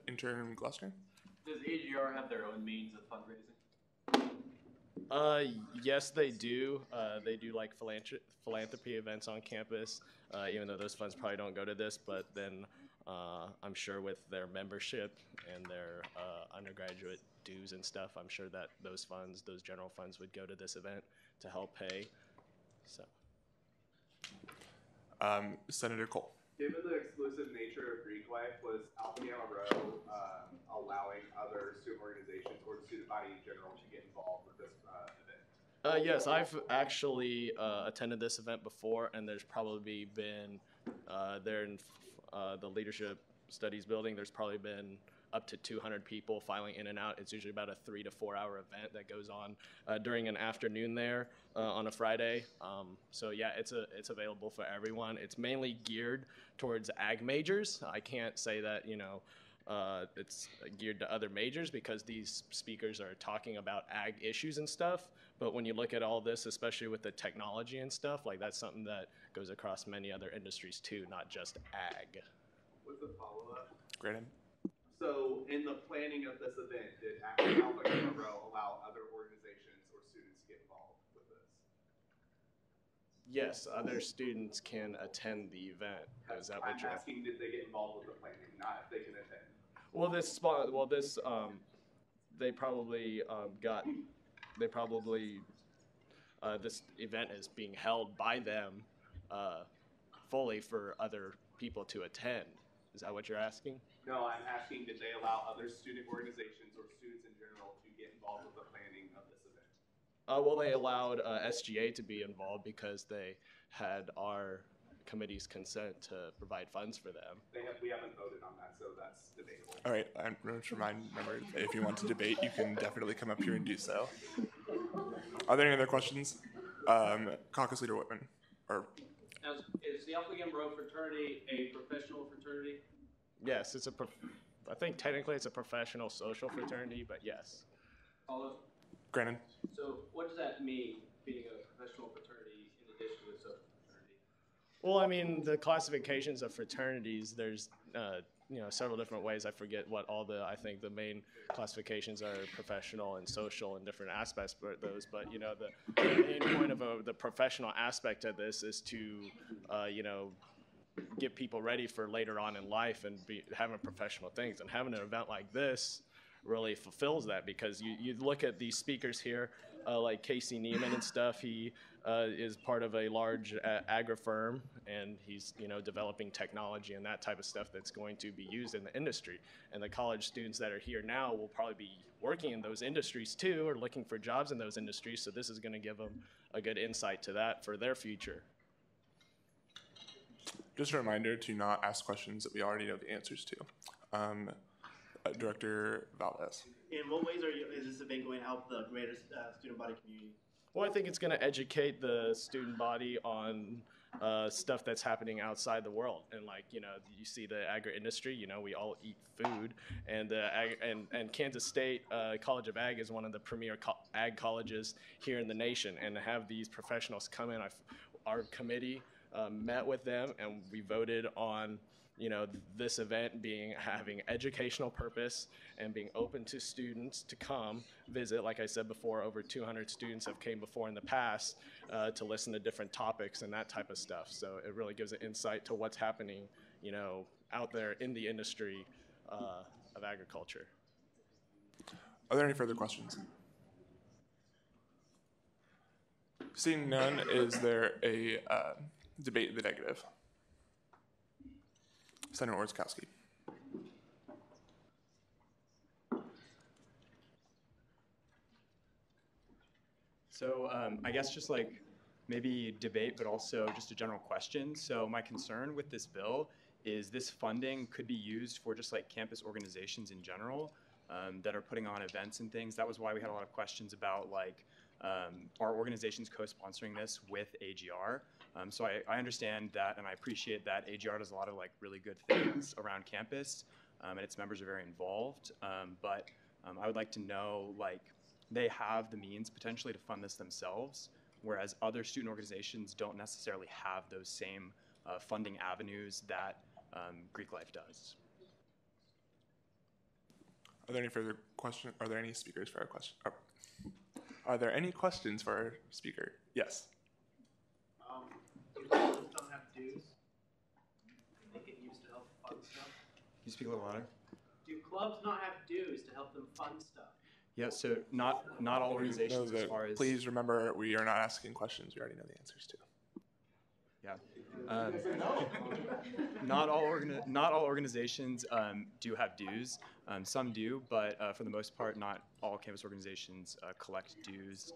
Intern Gloucester? Does AGR have their own means of fundraising? Yes, they do. They do like philanthropy events on campus, even though those funds probably don't go to this, but then I'm sure with their membership and their undergraduate dues and stuff, I'm sure that those general funds would go to this event to help pay. So, Senator Cole. Given the exclusive nature of Greek life, was Alpha Gamma Rho allowing other student organizations or the student body in general to get involved with this event? Yes, I've actually attended this event before, and there's probably been, there in the Leadership Studies building, there's probably been up to 200 people filing in and out. It's usually about a 3 to 4 hour event that goes on during an afternoon there on a Friday. So yeah, it's available for everyone. It's mainly geared towards ag majors. I can't say that, it's geared to other majors because these speakers are talking about ag issues and stuff. But when you look at all this, especially with the technology and stuff, like that's something that goes across many other industries too, not just ag. With a follow-up. Granted. So in the planning of this event, did Alpha Gamma Rho allow other organizations or students to get involved with this? Yes, other students can attend the event. Is that what you're asking? Did they get involved with the planning, not if they can attend? Well, this event is being held by them fully for other people to attend. Is that what you're asking? No, I'm asking, did they allow other student organizations or students in general to get involved with the planning of this event? Well, they allowed SGA to be involved because they had our committee's consent to provide funds for them. We haven't voted on that, so that's debatable. All right, I'm going to remind members that if you want to debate, you can definitely come up here and do so. Are there any other questions? Caucus Leader Whitman. Is the Alpha Gamma Rho fraternity a professional fraternity? Yes, I think technically it's a professional social fraternity, but yes. Olive? Granted. So what does that mean, being a professional fraternity in addition to a social fraternity? Well, I mean, the classifications of fraternities, there's several different ways. I forget what I think the main classifications are: professional and social and different aspects of those. But the main point of the professional aspect of this is to get people ready for later on in life and having professional things. And having an event like this really fulfills that, because you look at these speakers here, like Casey Neiman and stuff. He is part of a large agri firm, and he's developing technology and that type of stuff that's going to be used in the industry. And the college students that are here now will probably be working in those industries too, or looking for jobs in those industries. So this is going to give them a good insight to that for their future. Just a reminder to not ask questions that we already know the answers to. Director Valdez. In what ways is this event going to help the greater student body community? Well, I think it's going to educate the student body on stuff that's happening outside the world. And you see the agri industry, we all eat food, and and Kansas State College of Ag is one of the premier ag colleges here in the nation. And to have these professionals come in, our committee met with them, and we voted on this event having educational purpose and being open to students to come visit. Like I said before, over 200 students have came before in the past to listen to different topics and that type of stuff. So it really gives an insight to what's happening, out there in the industry of agriculture. Are there any further questions? Seeing none, is there a debate in the negative? Senator Orskowski. So I guess just maybe debate, but also just a general question. So my concern with this bill is this funding could be used for just campus organizations in general that are putting on events and things. That was why we had a lot of questions about are organizations co-sponsoring this with AGR? So I understand that, and I appreciate that AGR does a lot of really good things around campus, and its members are very involved. But I would like to know they have the means potentially to fund this themselves, whereas other student organizations don't necessarily have those same funding avenues that Greek Life does. Are there any further questions? Are there any speakers for our question? Are there any questions for our speaker? Yes. Do clubs don't have dues? They get used to help fund stuff? Can you speak a little louder? Do clubs not have dues to help them fund stuff? Yeah, so not all organizations as far as... Please remember, we are not asking questions we already know the answers to. Yeah. Not all organizations do have dues. Some do, but for the most part, not all campus organizations collect dues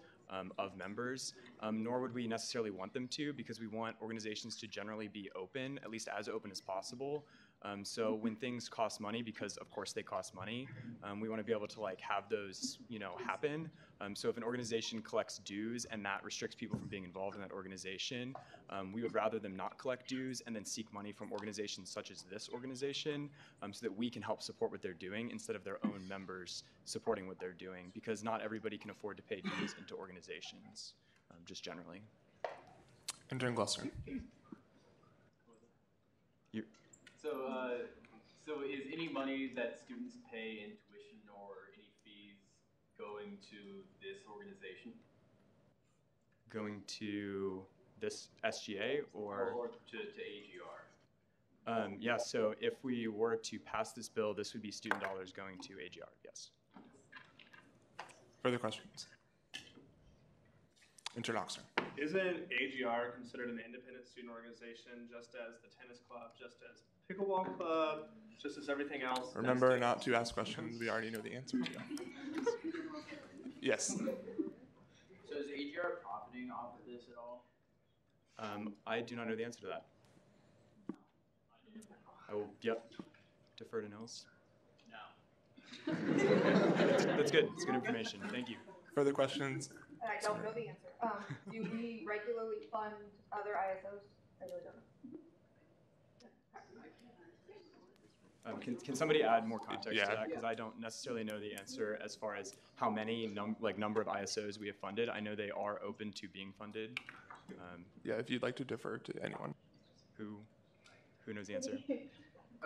of members, nor would we necessarily want them to, because we want organizations to generally be open, at least as open as possible. So when things cost money, because of course they cost money, we want to be able to have those happen. So if an organization collects dues and that restricts people from being involved in that organization, we would rather them not collect dues and then seek money from organizations such as this organization, so that we can help support what they're doing instead of their own members supporting what they're doing, because not everybody can afford to pay dues into organizations, just generally. Intern Glusser. So is any money that students pay in tuition or any fees going to this organization? Going to this SGA or to AGR? Yeah, so if we were to pass this bill, this would be student dollars going to AGR, yes. Further questions? Intern Oxner. Isn't AGR considered an independent student organization, just as the tennis club, just as pickleball club, just as everything else? Remember not to ask questions we already know the answer to. Yes. So is AGR profiting off of this at all? I do not know the answer to that. I will, yep, defer to Nils. No. That's good. It's good information. Thank you. Further questions? And I don't know the answer. Do we regularly fund other ISOs? I really don't know. Can somebody add more context Yeah. to that? Because I don't necessarily know the answer as far as how many number of ISOs we have funded. I know they are open to being funded. Yeah, if you'd like to defer to anyone. Who knows the answer?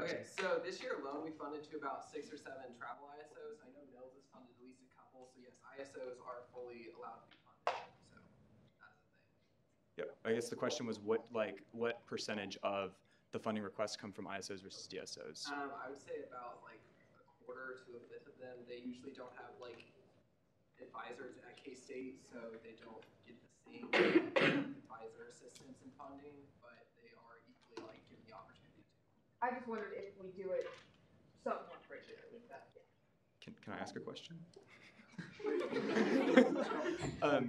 Okay, so this year alone, we funded to about 6 or 7 travel ISOs. I know Nils has funded at least a couple, so yes, ISOs are fully allowed to be funded. So that's the thing. Yep. I guess the question was what percentage of the funding requests come from ISOs versus DSOs? I would say about like a quarter to a fifth of them. They usually don't have like advisors at K-State, so they don't get the same advisor assistance and funding, but they are equally like given the opportunity to. I just wondered if we do it somewhat regularly. Can I ask a question?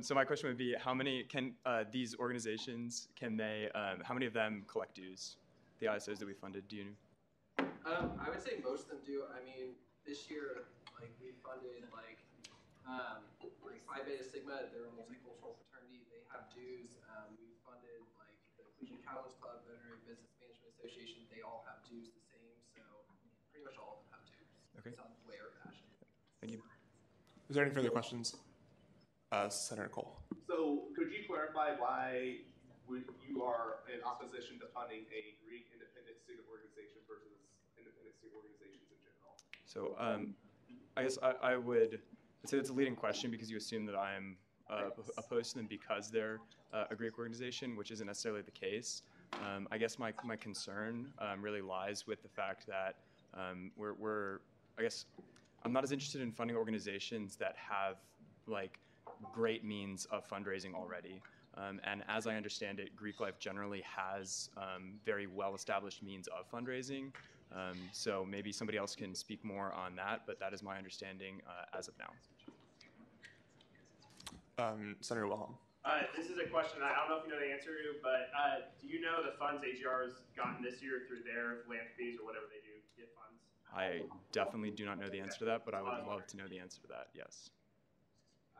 So my question would be, how many can these organizations how many of them collect dues? The ISOs that we funded, do you know? I would say most of them do. I mean, this year, like we funded like Psi Beta Sigma, they're almost like cultural fraternity. They have dues. We funded like the Collegiate Catalyst Club, Veterinary Business Management Association. They all have dues the same. So pretty much all of them have dues. Okay. Some way or fashion. Thank you. Is there any further questions? Senator Cole. So could you clarify why you are in opposition to funding a Greek independent student organization versus independent student organizations in general? So I guess I would say it's a leading question because you assume that I'm opposed to them because they're a Greek organization, which isn't necessarily the case. I guess my concern really lies with the fact that I guess I'm not as interested in funding organizations that have like great means of fundraising already. And as I understand it, Greek Life generally has very well-established means of fundraising. So maybe somebody else can speak more on that, but that is my understanding as of now. Senator Wilhelm. This is a question I don't know if you know the answer to, but do you know the funds AGR has gotten this year through their philanthropies or whatever they do to get funds? I definitely do not know the answer to that, but I would love to know the answer to that, yes.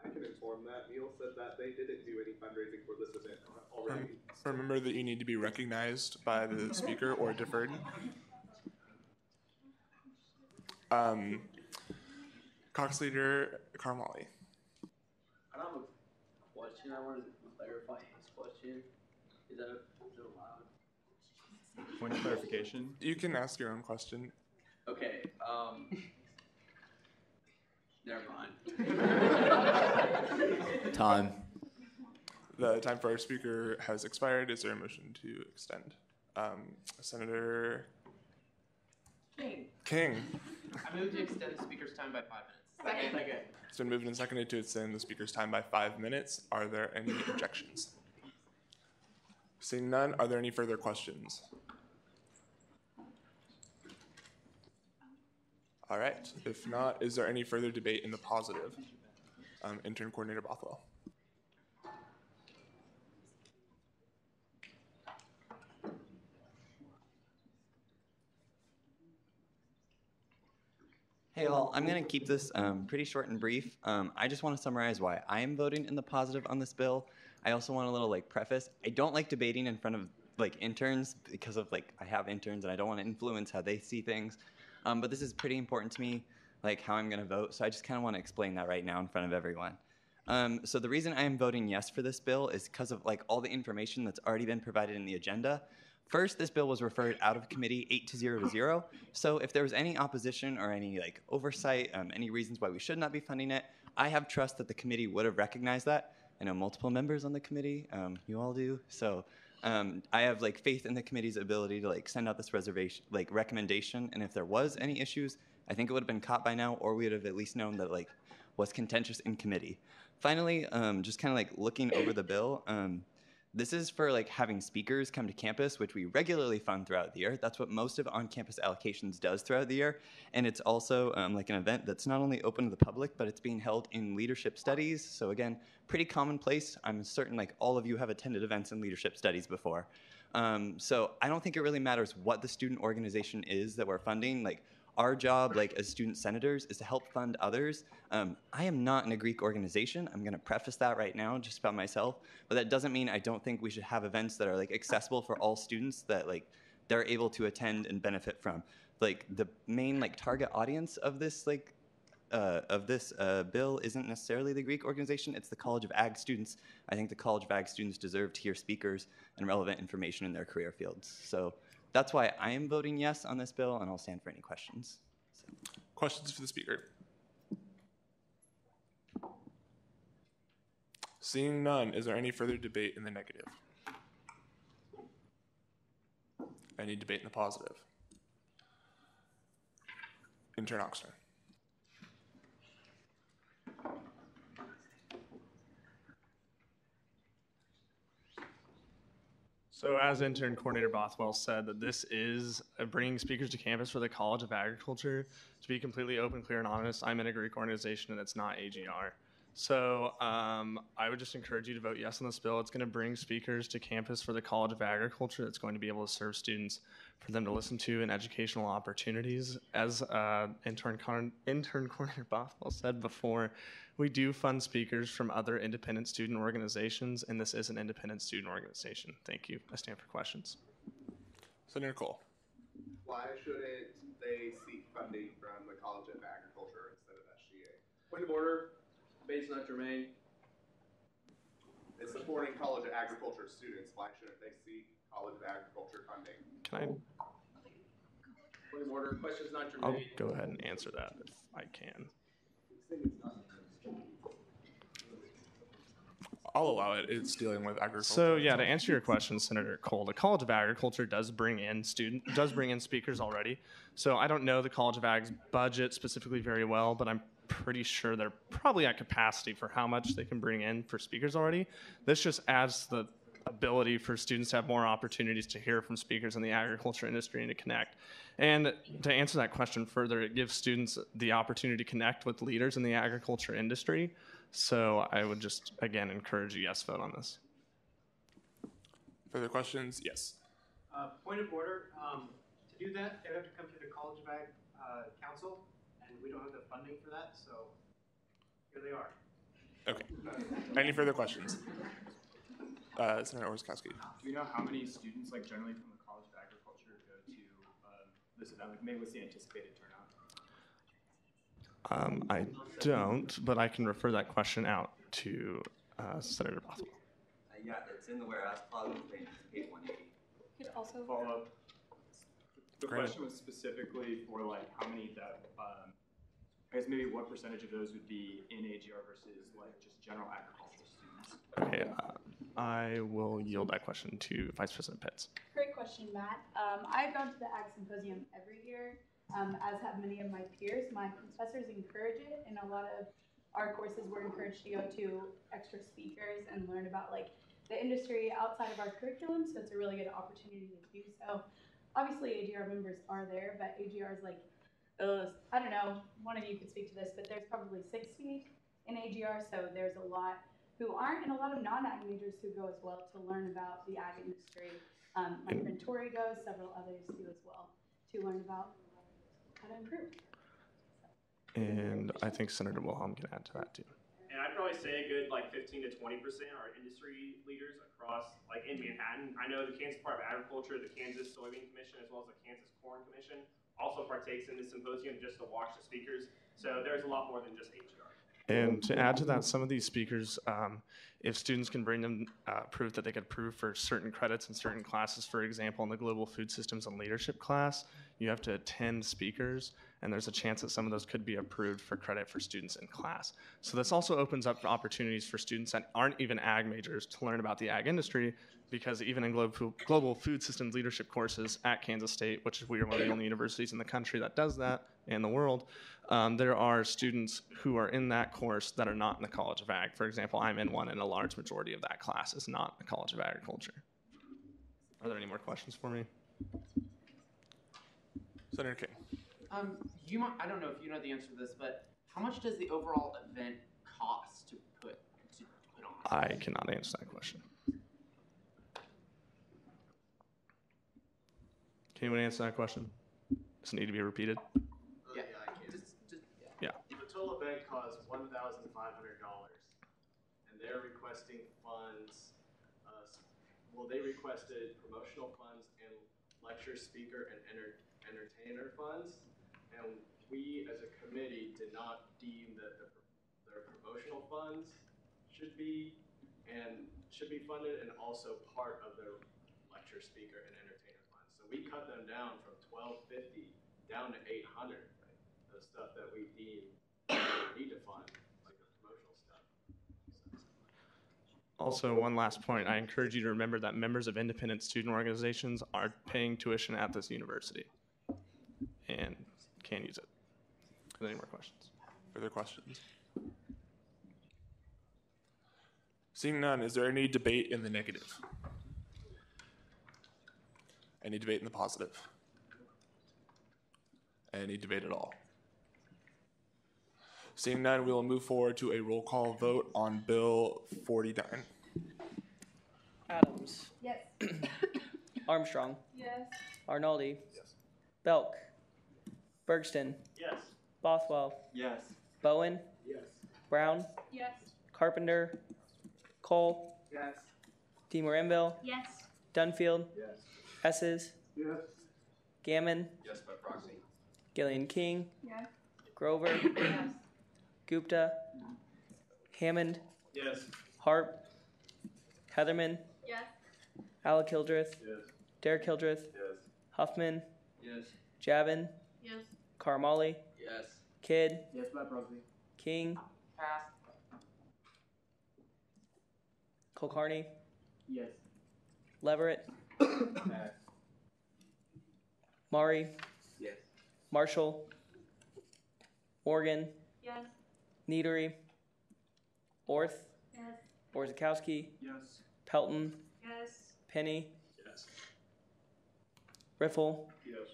I can inform that. Neil said that they didn't do any fundraising for this event already. Remember that you need to be recognized by the speaker or deferred. Cox Leader Carmali. I don't have a question. I wanted to clarify his question. Is that allowed? Point of clarification. You can ask your own question. Okay. Never mind. Time. The time for our speaker has expired. Is there a motion to extend? Senator King. I move to extend the speaker's time by 5 minutes. Second. It's been moved and seconded to extend the speaker's time by 5 minutes. Are there any objections? Seeing none, are there any further questions? All right. If not, is there any further debate in the positive? Intern Coordinator Bothwell. Hey all, I'm going to keep this pretty short and brief. I just want to summarize why I am voting in the positive on this bill. I also want a little preface. I don't like debating in front of interns because of I have interns and I don't want to influence how they see things. But this is pretty important to me, how I'm going to vote. So I just kind of want to explain that right now in front of everyone. So the reason I am voting yes for this bill is because of all the information that's already been provided in the agenda. First, this bill was referred out of committee 8-0 to 0. So if there was any opposition or any oversight, any reasons why we should not be funding it, I have trust that the committee would have recognized that. I know multiple members on the committee, you all do. So I have faith in the committee's ability to send out this recommendation. And if there was any issues, I think it would have been caught by now, or we would have at least known that was contentious in committee. Finally, just kind of looking over the bill. This is for like having speakers come to campus, which we regularly fund throughout the year. That's what most of on-campus allocations does throughout the year. And it's also like an event that's not only open to the public, but it's being held in leadership studies. So again, pretty commonplace. I'm certain like all of you have attended events in leadership studies before. So I don't think it really matters what the student organization is that we're funding. Like our job, like as student senators, is to help fund others. I am not in a Greek organization. I'm going to preface that right now, just about myself. But that doesn't mean I don't think we should have events that are like accessible for all students that like they're able to attend and benefit from. Like the main like target audience of this like bill isn't necessarily the Greek organization. It's the College of Ag students. I think the College of Ag students deserve to hear speakers and relevant information in their career fields. So that's why I am voting yes on this bill, and I'll stand for any questions. So. Questions for the speaker? Seeing none, is there any further debate in the negative? Any debate in the positive? Intern Oxner. So as Intern Coordinator Bothwell said, that this is bringing speakers to campus for the College of Agriculture. To be completely open, clear, and honest, I'm in a Greek organization and it's not AGR. So I would just encourage you to vote yes on this bill. It's going to bring speakers to campus for the College of Agriculture. That's going to be able to serve students, for them to listen to, and educational opportunities. As Intern Coordinator Bothwell said before, we do fund speakers from other independent student organizations, and this is an independent student organization. Thank you. I stand for questions. Senator Cole. Why shouldn't they seek funding from the College of Agriculture instead of SGA? Point of order. Debate's not germane. It's supporting College of Agriculture students. Why shouldn't they seek College of Agriculture funding? Can I? Point of order. Question's not I'll germane. go ahead and answer that if I can. I'll allow it. It's dealing with agriculture. So yeah, to answer your question, Senator Cole, the College of Agriculture does bring in speakers already. So I don't know the College of Ag's budget specifically very well, but I'm pretty sure they're probably at capacity for how much they can bring in for speakers already. This just adds the ability for students to have more opportunities to hear from speakers in the agriculture industry and to connect. And to answer that question further, it gives students the opportunity to connect with leaders in the agriculture industry. So I would just, again, encourage a yes vote on this. Further questions? Yes. Point of order. To do that, they would have to come to the College of Ag Council, and we don't have the funding for that, so here they are. Okay. Any further questions? Senator Orskowski. Do you know how many students, like generally from the College of Agriculture, go to this event? Like, maybe what's the anticipated turnout? I don't, but I can refer that question out to Senator Bothwell. Yeah, it's in the whereas clause of page 180. Could also follow up. The Great. question was specifically for like how many that, I guess maybe what percentage of those would be in AGR versus like just general agricultural students? Okay, I will yield that question to Vice President Pitts. Great question, Matt. I've gone to the Ag Symposium every year, as have many of my peers. My professors encourage it, and a lot of our courses we're encouraged to go to extra speakers and learn about like the industry outside of our curriculum, so it's a really good opportunity to do so. Obviously, AGR members are there, but AGR is like, I don't know, one of you could speak to this, but there's probably 60 in AGR, so there's a lot who aren't, and a lot of non-ag majors who go as well to learn about the ag industry. My friend Tori goes, several others do as well, to learn about how to improve. And I think Senator Wilhelm can add to that too. And I'd probably say a good like 15 to 20% are industry leaders across, like in Manhattan. I know the Kansas Department of Agriculture, the Kansas Soybean Commission, as well as the Kansas Corn Commission also partakes in the symposium just to watch the speakers. So there's a lot more than just AGR. And to add to that, some of these speakers, if students can bring them proof that they could prove for certain credits in certain classes, for example, in the Global Food Systems and Leadership class, you have to attend speakers, and there's a chance that some of those could be approved for credit for students in class. So this also opens up opportunities for students that aren't even ag majors to learn about the ag industry, because even in global food systems leadership courses at Kansas State, which we are one of the only universities in the country that does that, in the world, there are students who are in that course that are not in the College of Ag. For example, I'm in one, and a large majority of that class is not the College of Agriculture. Are there any more questions for me? Senator King. I don't know if you know the answer to this, but how much does the overall event cost to put on? I cannot answer that question. Can anyone answer that question? Does it need to be repeated? Yeah, I can. Yeah. The total event costs $1,500, and they're requesting funds. They requested promotional funds and lecture, speaker, and entertainer funds, and we, as a committee, did not deem that their promotional funds should be funded, and also part of their lecture, speaker, and entertainer funds. So we cut them down from $1,250 down to $800. Right? The stuff that we deem need to fund, like the promotional stuff. Also, one last point. I encourage you to remember that members of independent student organizations are paying tuition at this university and can use it. Are there any more questions? Further questions? Seeing none, is there any debate in the negative? Any debate in the positive? Any debate at all? Seeing none, we will move forward to a roll call vote on Bill 49. Adams. Yes. Armstrong. Yes. Arnoldi. Yes. Belk. Bergston. Yes. Bothwell. Yes. Bowen. Yes. Brown. Yes. Carpenter. Cole. Yes. DeMoranville. Yes. Dunfield. Yes. Esses. Yes. Gammon. Yes, by proxy. Gillian King. Yes. Grover. Yes. Gupta. Hammond. Yes. Harp. Heatherman. Yes. Alec Hildreth. Yes. Derek Hildreth. Yes. Huffman. Yes. Javin. Yes. Carmali. Yes. Kidd. Yes, by proxy. King. Pass. Kulkarni. Yes. Leverett. Pass. Mari. Yes. Marshall. Morgan. Yes. Neatery. Orth. Yes. Borzakowski. Yes. Pelton. Yes. Penny. Yes. Riffle. Yes.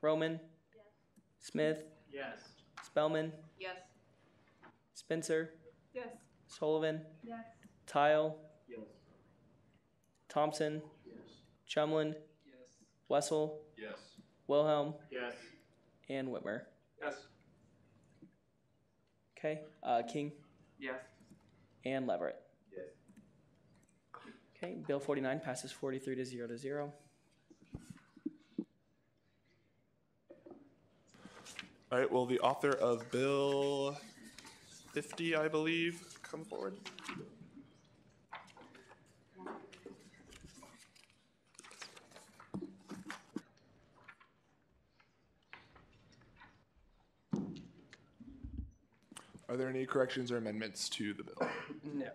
Roman. Yes. Smith. Yes. Spellman. Yes. Spencer. Yes. Sullivan. Yes. Tile. Yes. Thompson. Yes. Chumlin. Yes. Wessel. Yes. Wilhelm. Yes. And Whitmer. Yes. Okay. King Yes. and Leverett. Yes. Okay. Bill 49 passes 43 to 0. All right, will the author of Bill 50, I believe, come forward? Are there any corrections or amendments to the bill? No.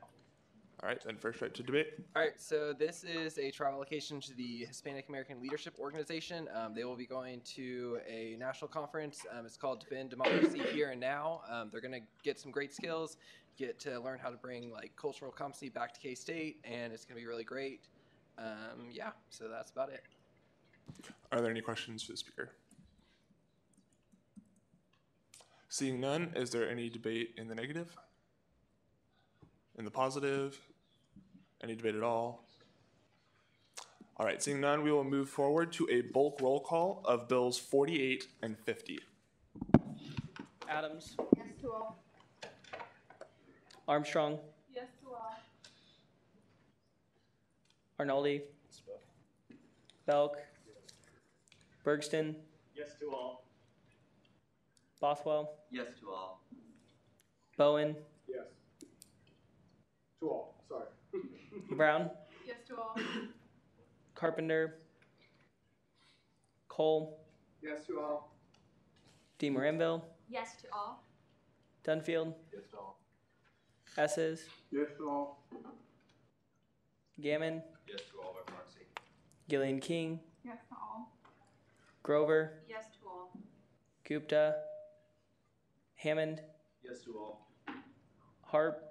All right, then first right to debate. All right, so this is a travel allocation to the Hispanic American Leadership Organization. They will be going to a national conference. It's called Defend Democracy Here and Now. They're going to get some great skills, get to learn how to bring like cultural competency back to K-State, and it's going to be really great. Yeah, so that's about it. Are there any questions for the speaker? Seeing none, is there any debate in the negative? In the positive? Any debate at all? All right, seeing none, we will move forward to a bulk roll call of bills 48 and 50. Adams. Yes to all. Armstrong. Yes to all. Arnoldi. Belk. Bergston. Yes to all. Bothwell. Yes to all. Bowen. Yes. To all. Sorry. Brown. Yes to all. Carpenter. Cole. Yes to all. DeMoranville. Yes to all. Dunfield. Yes to all. Esses. Yes to all. Gammon, Yes to all by proxy. Gillian King, Yes to all. Grover, Yes to all. Gupta, Hammond, Yes to all. Harp,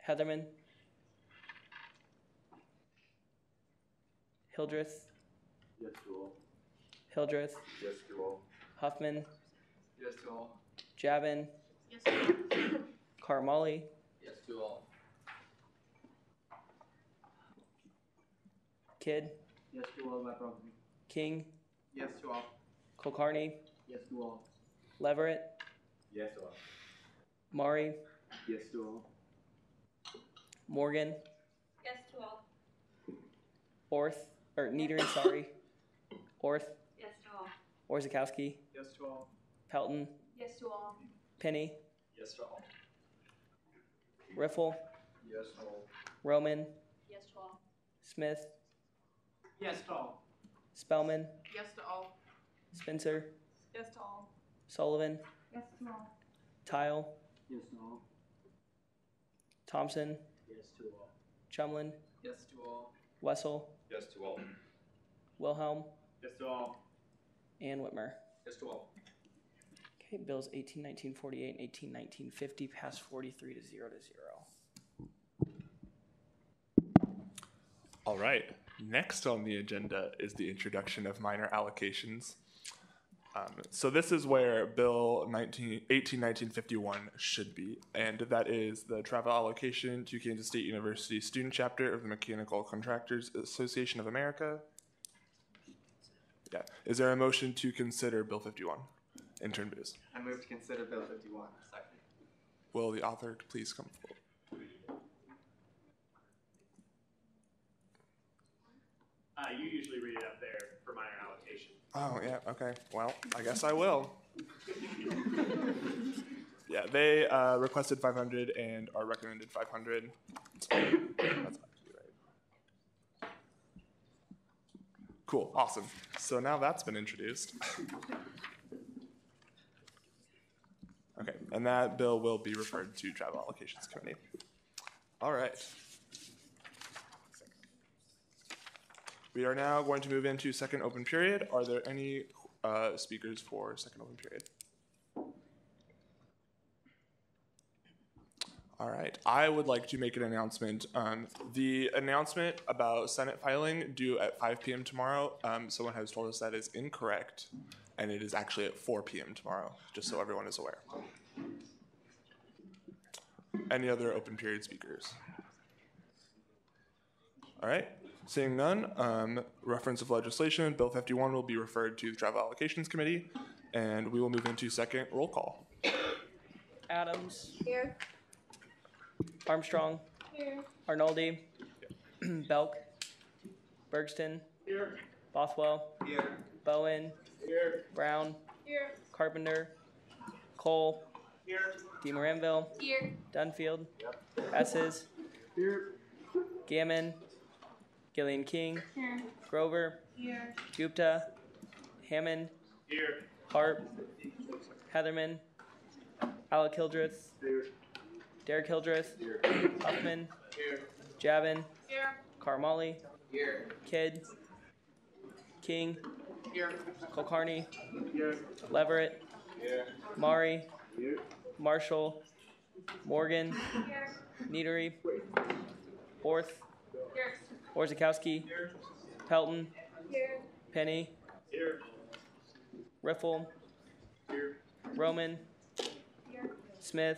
Heatherman, Hildreth, Yes to all. Hildreth, Yes to all. Huffman, Yes to all. Javin, Yes to all. Karmali, Yes to all. Kidd, Yes to all by proxy. King, Yes to all. Kulkarni, Yes to all. Leverett, Yes to all. Mari, Yes to all. Morgan, Yes to all. Orth, or Niedery, sorry, Orth, Yes to all. Orzakowski, Yes to all. Pelton, Yes to all. Penny, Yes to all. Riffle, Yes to all. Roman, Yes to all. Smith, Yes to all. Spellman, Yes to all. Spencer, Yes to all. Sullivan, Yes to all. Tile, Yes to all. Thompson, Yes to all. Chumlin, Yes to all. Wessel, Yes to all. Wilhelm, Yes to all. and Whitmer. Yes to all. Okay, bills 181948 and 181950 pass 43 to 0 to 0. All right. Next on the agenda is the introduction of minor allocations. So this is where Bill 181951 should be, and that is the travel allocation to Kansas State University student chapter of the Mechanical Contractors Association of America. Yeah. Is there a motion to consider Bill 51? Intern Booz. I move to consider Bill 51. Second. Will the author please come forward? You usually read it up there for minor allocation. Oh, yeah, okay. Well, I guess I will. Yeah, they requested 500 and are recommended 500. That's actually right. Cool, awesome. So now that's been introduced. Okay, and that bill will be referred to Travel Allocations Committee. All right. We are now going to move into second open period. Are there any speakers for second open period? All right. I would like to make an announcement. The announcement about Senate filing due at 5 p.m. tomorrow, someone has told us that is incorrect, and it is actually at 4 p.m. tomorrow, just so everyone is aware. Any other open period speakers? All right. Seeing none, reference of legislation, Bill 51 will be referred to the Travel Allocations Committee, and we will move into second roll call. Adams, Here. Armstrong, Here. Arnoldi, Belk, Bergston, Here. Bothwell, Here. Bowen, Here. Brown, Here. Carpenter, Cole, Here. DeMoranville, Here. Dunfield, Esses, Here. Gammon, Gillian King, Here. Grover, Here. Gupta, Hammond, Here. Harp, Heatherman, Alec Hildreth, Here. Derek Hildreth, Here. Huffman, Here. Javin, Here. Karmali, Here. Kidd, King, Here. Kulkarni, Here. Leverett, Here. Mari, Here. Marshall, Morgan, Here. Niedery, Orth, Here. Orzakowski, Here. Pelton, Here. Penny, Here. Riffle, Here. Roman, Here. Smith,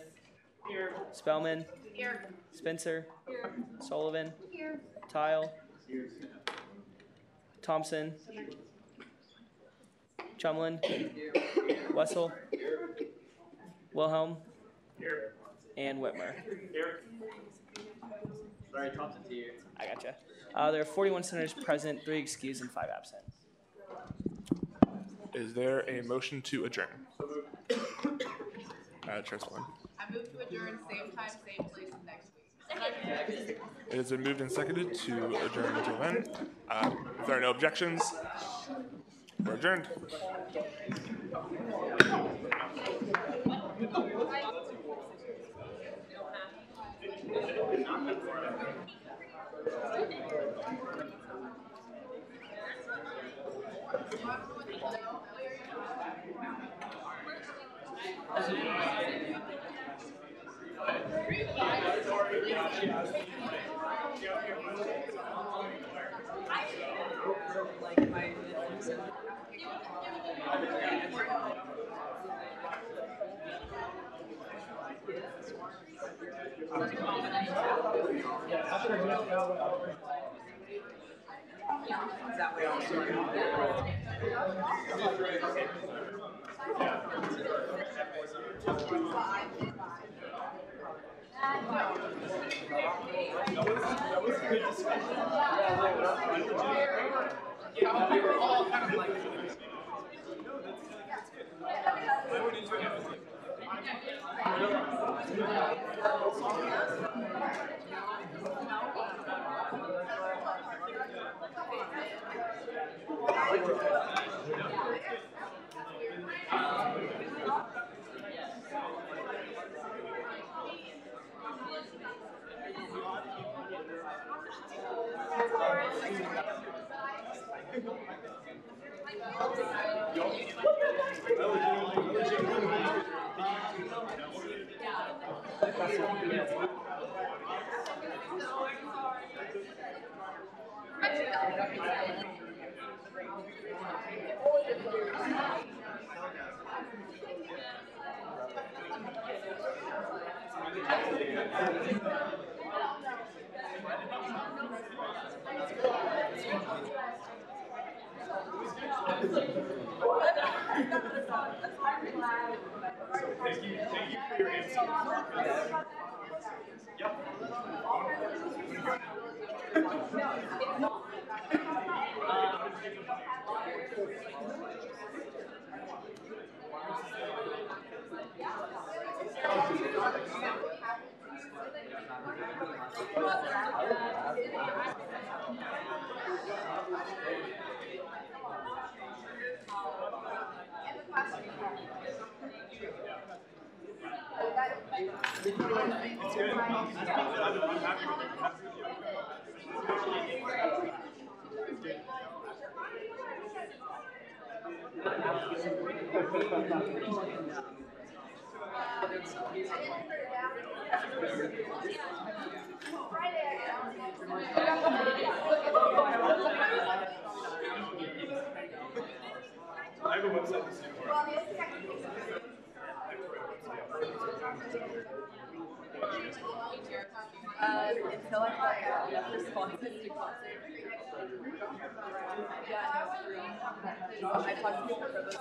Here. Spellman, Here. Spencer, Here. Sullivan, Here. Tile, Here. Thompson, Chumlin, Wessel, Wilhelm, Here. and Whitmer. Here. Sorry, Thompson's here. I gotcha. There are 41 senators present, 3 excused, and 5 absent. Is there a motion to adjourn? Chair Sullivan. I move to adjourn, same time, same place next week. It has been moved and seconded to adjourn until then. If there are no objections, we're adjourned. Until I got enough responses to contact. I talked to people for those